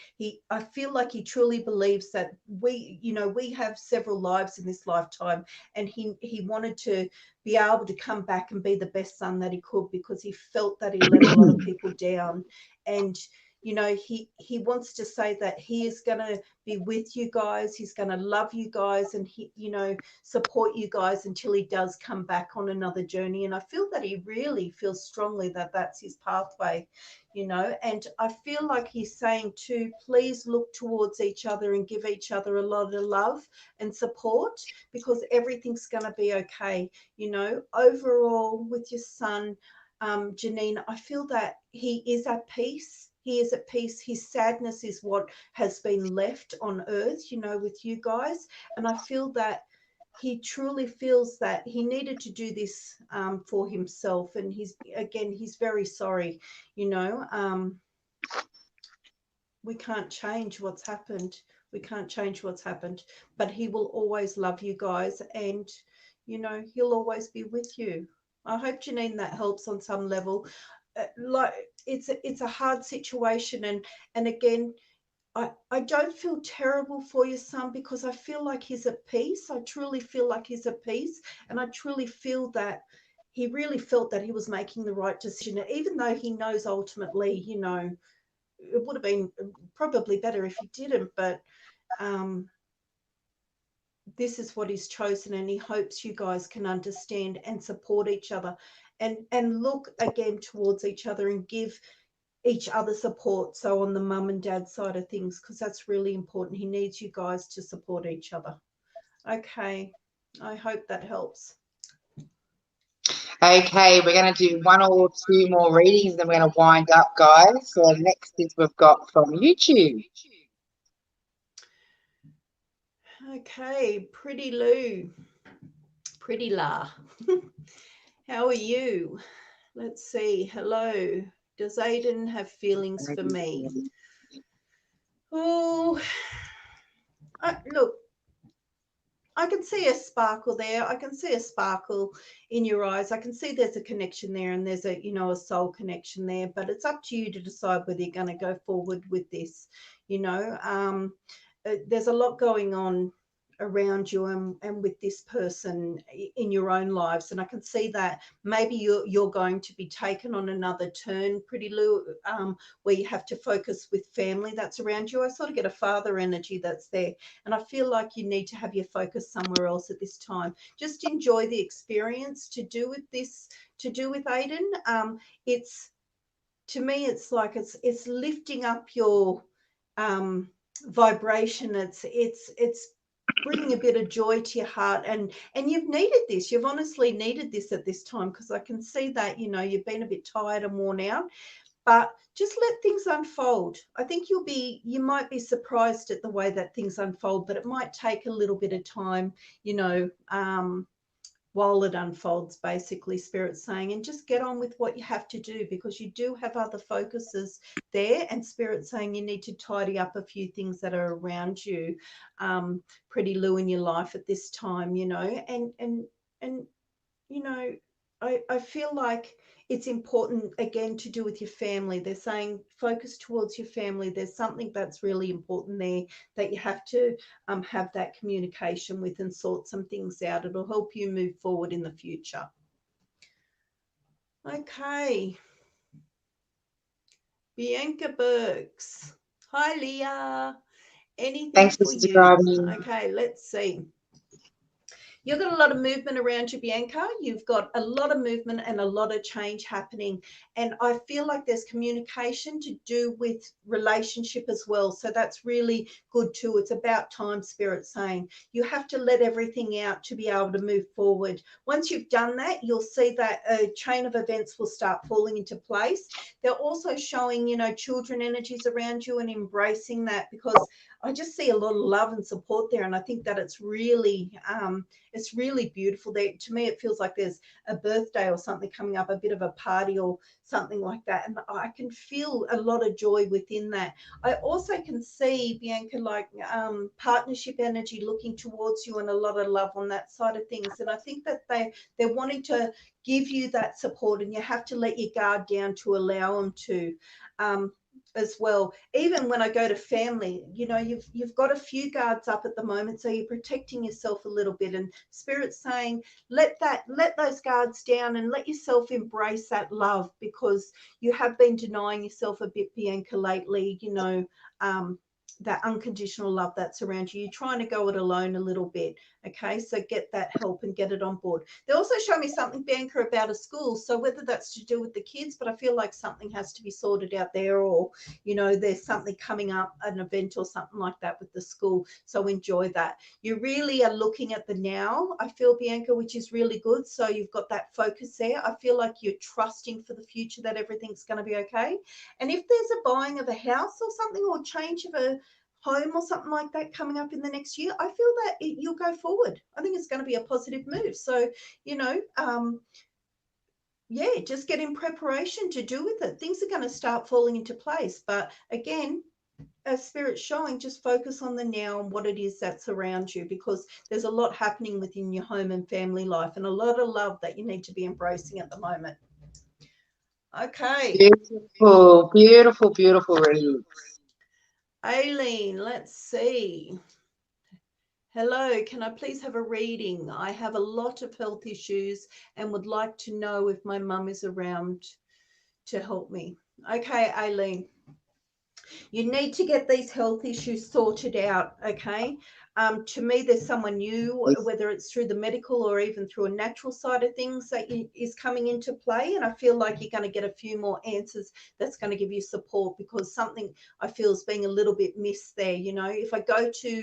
I feel like he truly believes that we, you know, we have several lives in this lifetime, and he wanted to be able to come back and be the best son that he could, because he felt that he let a lot of people down. And you know, he wants to say that he is going to be with you guys. He's going to love you guys, and he, you know, support you guys until he does come back on another journey. And I feel that he really feels strongly that that's his pathway, you know. And I feel like he's saying too, please look towards each other and give each other a lot of love and support, because everything's going to be okay, you know. Overall, with your son, Janine, I feel that he is at peace. He is at peace. His sadness is what has been left on earth, you know, with you guys. And I feel that he truly feels that he needed to do this for himself. And he's very sorry, you know. We can't change what's happened. We can't change what's happened, but he will always love you guys, and, you know, he'll always be with you. I hope, Janine, that helps on some level. Like, it's a hard situation, and again, I don't feel terrible for your son, because I feel like he's at peace. I truly feel like he's at peace, and I truly feel that he really felt that he was making the right decision, even though he knows ultimately, you know, it would have been probably better if he didn't, but this is what he's chosen, and he hopes you guys can understand and support each other, and look again towards each other and give each other support. So on the mum and dad side of things, because that's really important. He needs you guys to support each other. Okay, I hope that helps. Okay, we're going to do one or two more readings, then we're going to wind up, guys. So next is we've got from YouTube. Okay, Pretty La. How are you? Let's see. Hello. Does Aiden have feelings for me? Oh, look, I can see a sparkle there. I can see a sparkle in your eyes. I can see there's a connection there, and there's a, you know, a soul connection there, but it's up to you to decide whether you're going to go forward with this. You know, there's a lot going on around you and with this person in your own lives, and I can see that maybe you're going to be taken on another turn, Pretty Lou, where you have to focus with family that's around you. I sort of get a father energy that's there, and I feel like you need to have your focus somewhere else at this time. Just enjoy the experience to do with Aiden. It's, to me, it's like it's lifting up your vibration. It's bringing a bit of joy to your heart, and you've needed this. You've honestly needed this at this time, because I can see that, you know, you've been a bit tired and worn out, but just let things unfold. I think you might be surprised at the way that things unfold, but it might take a little bit of time, you know, while it unfolds, basically, Spirit's saying, and just get on with what you have to do, because you do have other focuses there, and Spirit's saying you need to tidy up a few things that are around you, pretty Lou, in your life at this time, you know, and you know, I feel like it's important, again, to do with your family. They're saying focus towards your family. There's something that's really important there that you have to have that communication with and sort some things out. It'll help you move forward in the future. Okay. Bianca Burks. Hi, Leah. Anything Thanks for for you? subscribing. Okay, let's see. You've got a lot of movement around you, Bianca. You've got a lot of movement and a lot of change happening. And I feel like there's communication to do with relationship as well. So that's really good too. It's about time, Spirit saying. You have to let everything out to be able to move forward. Once you've done that, you'll see that a chain of events will start falling into place. They're also showing, you know, children energies around you and embracing that, because I just see a lot of love and support there. And I think that it's really beautiful there. To me, it feels like there's a birthday or something coming up, a bit of a party or something like that. And I can feel a lot of joy within that. I also can see, Bianca, like partnership energy looking towards you and a lot of love on that side of things. And I think that they're wanting to give you that support, and you have to let your guard down to allow them to. As well, even when I go to family, you know, you've got a few guards up at the moment, so you're protecting yourself a little bit, and Spirit's saying let those guards down and let yourself embrace that love, because you have been denying yourself a bit, Bianca, lately, you know, that unconditional love that's around you. You're trying to go it alone a little bit. Okay, so get that help and get it on board. They also show me something, Bianca, about a school. So whether that's to do with the kids, but I feel like something has to be sorted out there, or, you know, there's something coming up, an event or something like that with the school. So enjoy that. You really are looking at the now, I feel, Bianca, which is really good. So you've got that focus there. I feel like you're trusting for the future that everything's going to be okay. And if there's a buying of a house or something, or change of a home or something like that coming up in the next year, I feel that you'll go forward. I think it's going to be a positive move. So, you know, yeah, just get in preparation to do with it. Things are going to start falling into place. But again, as Spirit's showing, just focus on the now and what it is that's around you, because there's a lot happening within your home and family life, and a lot of love that you need to be embracing at the moment. Okay. Beautiful, beautiful, beautiful readings. Aileen, let's see. Hello, can I please have a reading? I have a lot of health issues and would like to know if my mum is around to help me. Okay, Aileen, you need to get these health issues sorted out, okay? To me, there's someone new, whether it's through the medical or even through a natural side of things, that is coming into play. And I feel like you're going to get a few more answers that's going to give you support, because something I feel is being a little bit missed there. You know, if I go to,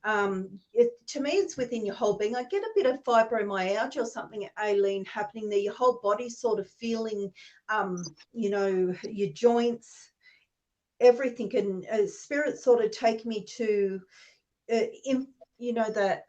to me, it's within your whole being. I get a bit of fibromyalgia or something, Aileen, happening there. Your whole body's sort of feeling, you know, your joints, everything. And Spirit sort of take me to, you know, that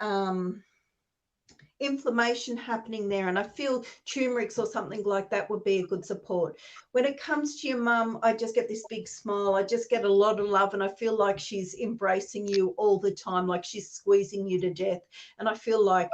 inflammation happening there, and I feel turmerics or something like that would be a good support. When it comes to your mum, I just get this big smile. I just get a lot of love, and I feel like she's embracing you all the time, like she's squeezing you to death. And I feel like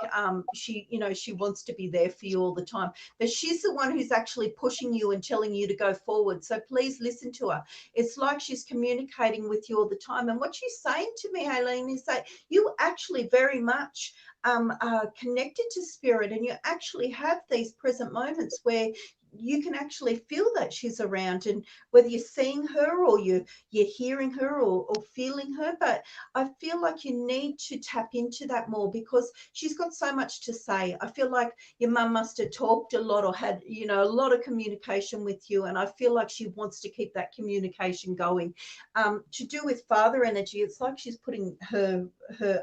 she, you know, she wants to be there for you all the time, but she's the one who's actually pushing you and telling you to go forward. So please listen to her. It's like she's communicating with you all the time. And what she's saying to me, Aileen, is that you actually very much are connected to Spirit, and you actually have these present moments where you can actually feel that she's around, and whether you're seeing her or you're hearing her or feeling her. But I feel like you need to tap into that more, because she's got so much to say. I feel like your mum must have talked a lot or had, you know, a lot of communication with you, and I feel like she wants to keep that communication going. To do with father energy, it's like she's putting her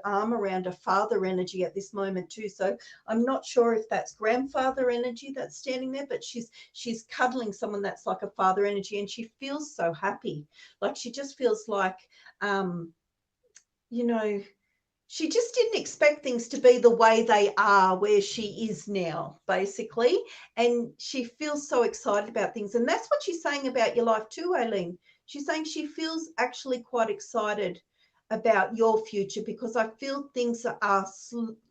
arm around a father energy at this moment too. So I'm not sure if that's grandfather energy that's standing there, but she's cuddling someone that's like a father energy, and she feels so happy. Like she just feels like, you know, she just didn't expect things to be the way they are where she is now, basically. And she feels so excited about things. And that's what she's saying about your life too, Aileen. She's saying she feels actually quite excited about your future, because I feel things are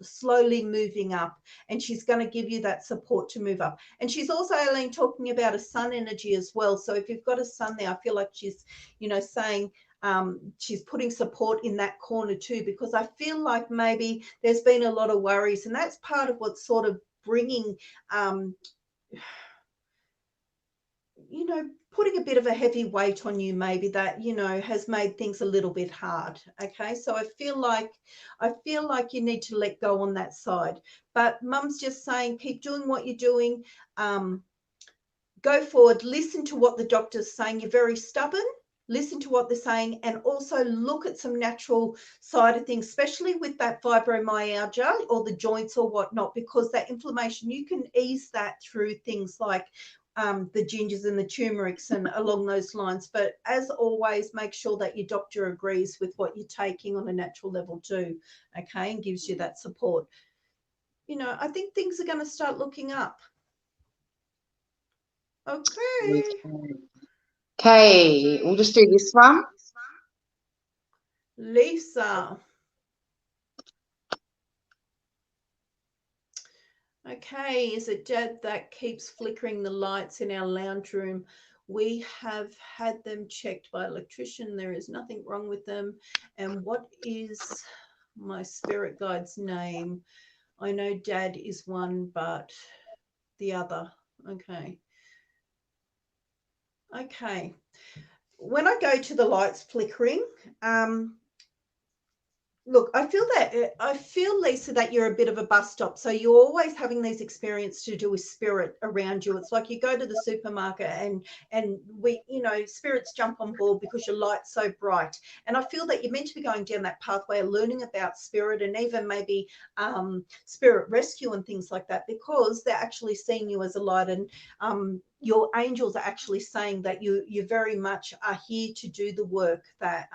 slowly moving up, and she's going to give you that support to move up. And she's also, Aileen, talking about a sun energy as well. So if you've got a sun there, I feel like she's, you know, saying she's putting support in that corner too, because I feel like maybe there's been a lot of worries, and that's part of what's sort of bringing you know, putting a bit of a heavy weight on you, maybe, that, you know, has made things a little bit hard. Okay, so I feel like you need to let go on that side. But Mum's just saying, keep doing what you're doing. Go forward, listen to what the doctor's saying. You're very stubborn. Listen to what they're saying, and also look at some natural side of things, especially with that fibromyalgia or the joints or whatnot, because that inflammation, you can ease that through things like the gingers and the turmerics and along those lines. But as always, make sure that your doctor agrees with what you're taking on a natural level too, okay, and gives you that support. You know, I think things are going to start looking up. Okay, we'll just do this one. Lisa. Okay, is it Dad that keeps flickering the lights in our lounge room? We have had them checked by an electrician. There is nothing wrong with them. And what is my spirit guide's name? I know Dad is one, but the other. Okay. Okay. When I go to the lights flickering, look, I feel, Lisa, that you're a bit of a bus stop. So you're always having these experiences to do with spirit around you. It's like you go to the supermarket and we, you know, spirits jump on board because your light's so bright. And I feel that you're meant to be going down that pathway of learning about spirit, and even maybe spirit rescue and things like that, because they're actually seeing you as a light. And your angels are actually saying that you very much are here to do the work that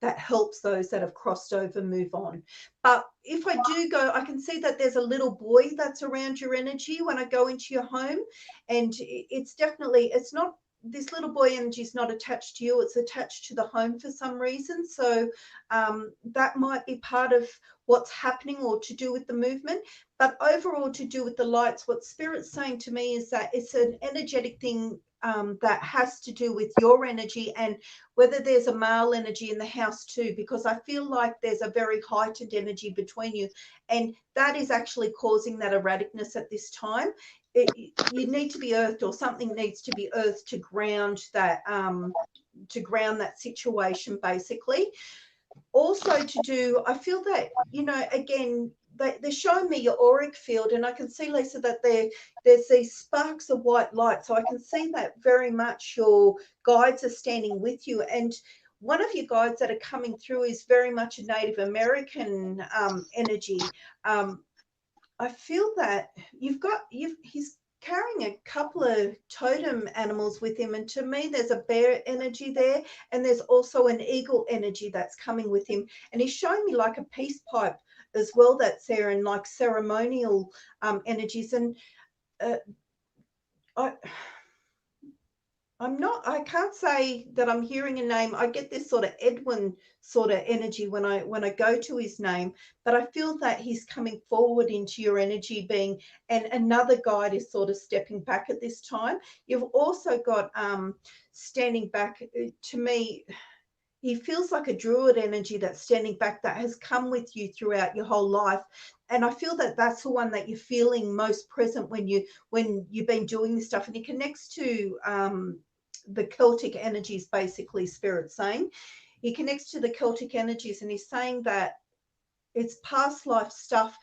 that helps those that have crossed over move on. But if I do go, I can see that there's a little boy that's around your energy when I go into your home. And it's definitely, it's not, this little boy energy is not attached to you, it's attached to the home for some reason. So that might be part of what's happening, or to do with the movement. But overall, to do with the lights, what Spirit's saying to me is that it's an energetic thing that has to do with your energy, and whether there's a male energy in the house too, because I feel like there's a very heightened energy between you, and that is actually causing that erraticness at this time. You need to be earthed, or something needs to be earthed to ground that situation, basically. Also to do, I feel that, you know, again, they're showing me your auric field, and I can see, Lisa, that there's these sparks of white light. So I can see that very much your guides are standing with you. And one of your guides that are coming through is very much a Native American energy. I feel that he's carrying a couple of totem animals with him, and to me there's a bear energy there, and there's also an eagle energy that's coming with him, and he's showing me like a peace pipe as well that's there, and like ceremonial energies. And I can't say that I'm hearing a name. I get this sort of Edwin sort of energy when I go to his name, but I feel that he's coming forward into your energy being, and another guide is sort of stepping back at this time. You've also got standing back, to me, he feels like a druid energy that's standing back, that has come with you throughout your whole life. And I feel that that's the one that you're feeling most present when you've been doing this stuff. And he connects to the Celtic energies, basically, Spirit saying. He connects to the Celtic energies, and he's saying that it's past life stuff,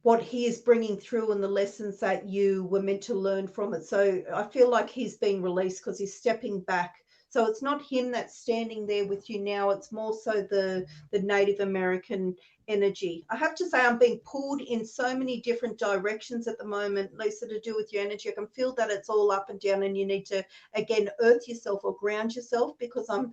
what he is bringing through, and the lessons that you were meant to learn from it. So I feel like he's being released because he's stepping back. So it's not him that's standing there with you now. It's more so the Native American energy. I have to say, I'm being pulled in so many different directions at the moment, Lisa, to do with your energy. I can feel that it's all up and down, and you need to, again, earth yourself or ground yourself, because I'm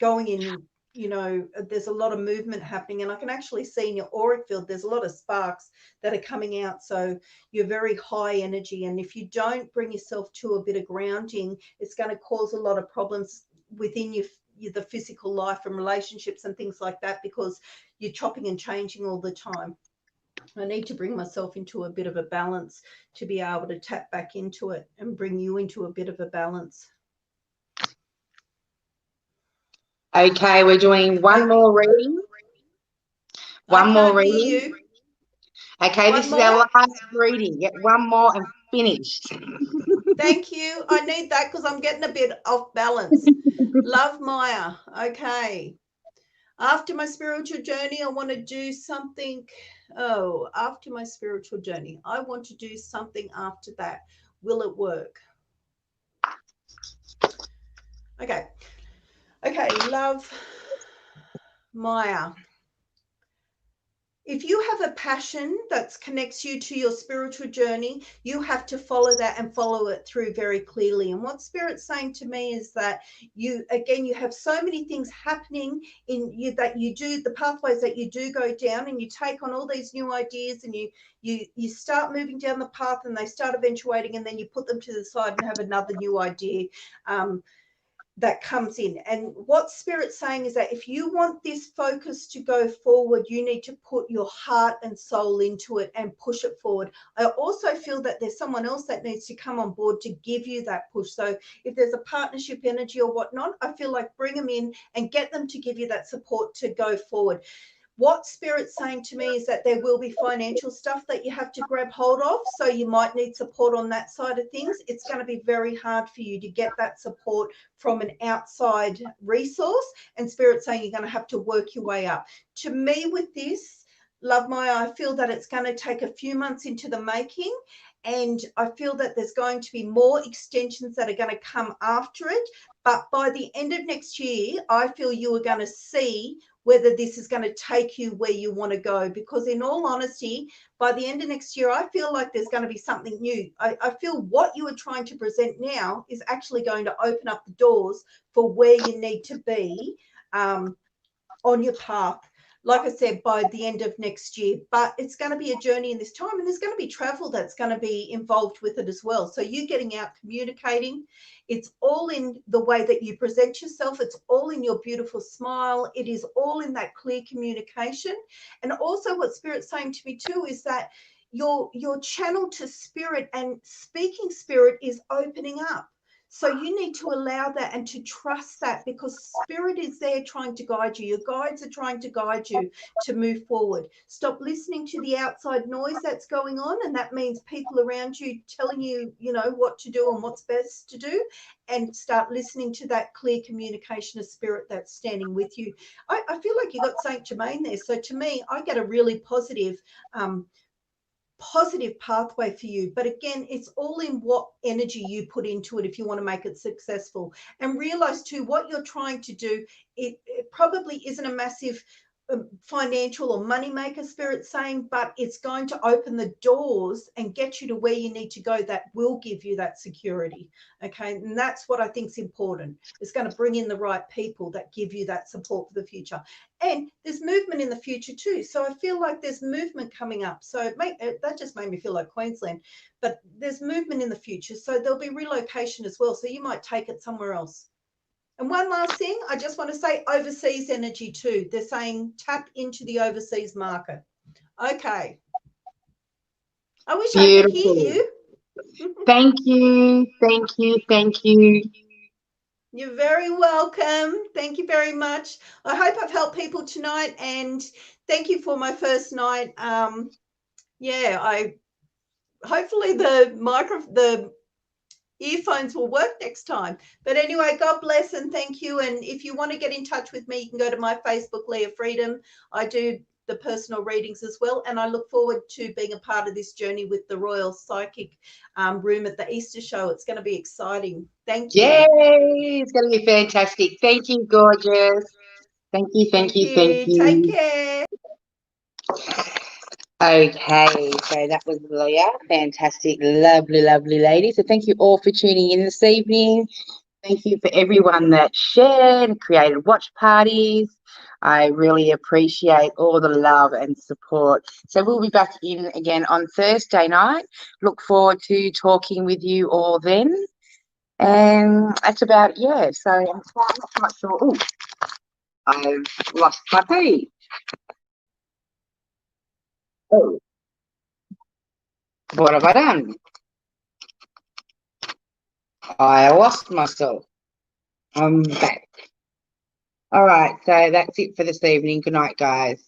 going in you know, there's a lot of movement happening, and I can actually see in your auric field there's a lot of sparks that are coming out. So you're very high energy, and if you don't bring yourself to a bit of grounding, it's going to cause a lot of problems within the physical life and relationships and things like that, because you're chopping and changing all the time. I need to bring myself into a bit of a balance to be able to tap back into it and bring you into a bit of a balance. Okay, we're doing one more reading. One more reading. Okay, this is our last reading. Get one more and finished. Thank you. I need that because I'm getting a bit off balance. Love Maya. Okay. After my spiritual journey, I want to do something. Oh, after my spiritual journey, I want to do something after that. Will it work? Okay. Okay, love Maya. If you have a passion that connects you to your spiritual journey, you have to follow that and follow it through very clearly. And what Spirit's saying to me is that you have so many things happening in you that you do, the pathways that you do go down, and you take on all these new ideas, and you start moving down the path, and they start eventuating, and then you put them to the side and have another new idea that comes in. And what Spirit's saying is that if you want this focus to go forward, you need to put your heart and soul into it and push it forward. I also feel that there's someone else that needs to come on board to give you that push. So if there's a partnership energy or whatnot, I feel like bring them in and get them to give you that support to go forward. What Spirit's saying to me is that there will be financial stuff that you have to grab hold of. So you might need support on that side of things. It's going to be very hard for you to get that support from an outside resource. And Spirit's saying you're going to have to work your way up. To me, with this, Love Maya, I feel that it's going to take a few months into the making. And I feel that there's going to be more extensions that are going to come after it. But by the end of next year, I feel you are going to see whether this is going to take you where you want to go. Because in all honesty, by the end of next year, I feel like there's going to be something new. I feel what you are trying to present now is actually going to open up the doors for where you need to be on your path. Like I said, by the end of next year, but it's going to be a journey in this time, and there's going to be travel that's going to be involved with it as well. So you getting out, communicating, it's all in the way that you present yourself. It's all in your beautiful smile. It is all in that clear communication. And also what Spirit's saying to me too is that your channel to Spirit and speaking Spirit is opening up. So you need to allow that and to trust that, because Spirit is there trying to guide you. Your guides are trying to guide you to move forward. Stop listening to the outside noise that's going on, and that means people around you telling you, you know, what to do and what's best to do, and start listening to that clear communication of Spirit that's standing with you. I feel like you got Saint Germain there. So to me, I get a really positive pathway for you. But again, it's all in what energy you put into it if you want to make it successful. And realize too, what you're trying to do, it probably isn't a massive financial or money maker, Spirit saying, but it's going to open the doors and get you to where you need to go. That will give you that security. Okay. And that's what I think is important. It's going to bring in the right people that give you that support for the future. And there's movement in the future too. So I feel like there's movement coming up. So that just made me feel like Queensland, but there's movement in the future. So there'll be relocation as well. So you might take it somewhere else. And one last thing, I just want to say overseas energy too. They're saying tap into the overseas market. Okay. I wish I could hear you. Thank you. Thank you. Thank you. You're very welcome. Thank you very much. I hope I've helped people tonight, and thank you for my first night. Hopefully the earphones will work next time. But anyway, God bless and thank you. And if you want to get in touch with me, you can go to my Facebook, Leah Freedom. I do the personal readings as well. And I look forward to being a part of this journey with the Royale Psychic room at the Easter show. It's going to be exciting. Thank you. Yay! It's going to be fantastic. Thank you, gorgeous. Thank you, thank you, thank you. Take care. Okay, so that was Leah. Fantastic, lovely, lovely lady. So thank you all for tuning in this evening. Thank you for everyone that shared and created watch parties. I really appreciate all the love and support. So we'll be back in again on Thursday night. Look forward to talking with you all then. And that's about, yeah, so I'm not sure. Oh, I've lost my pee. Oh, what have I done? I lost myself. I'm back. All right, so that's it for this evening. Good night, guys.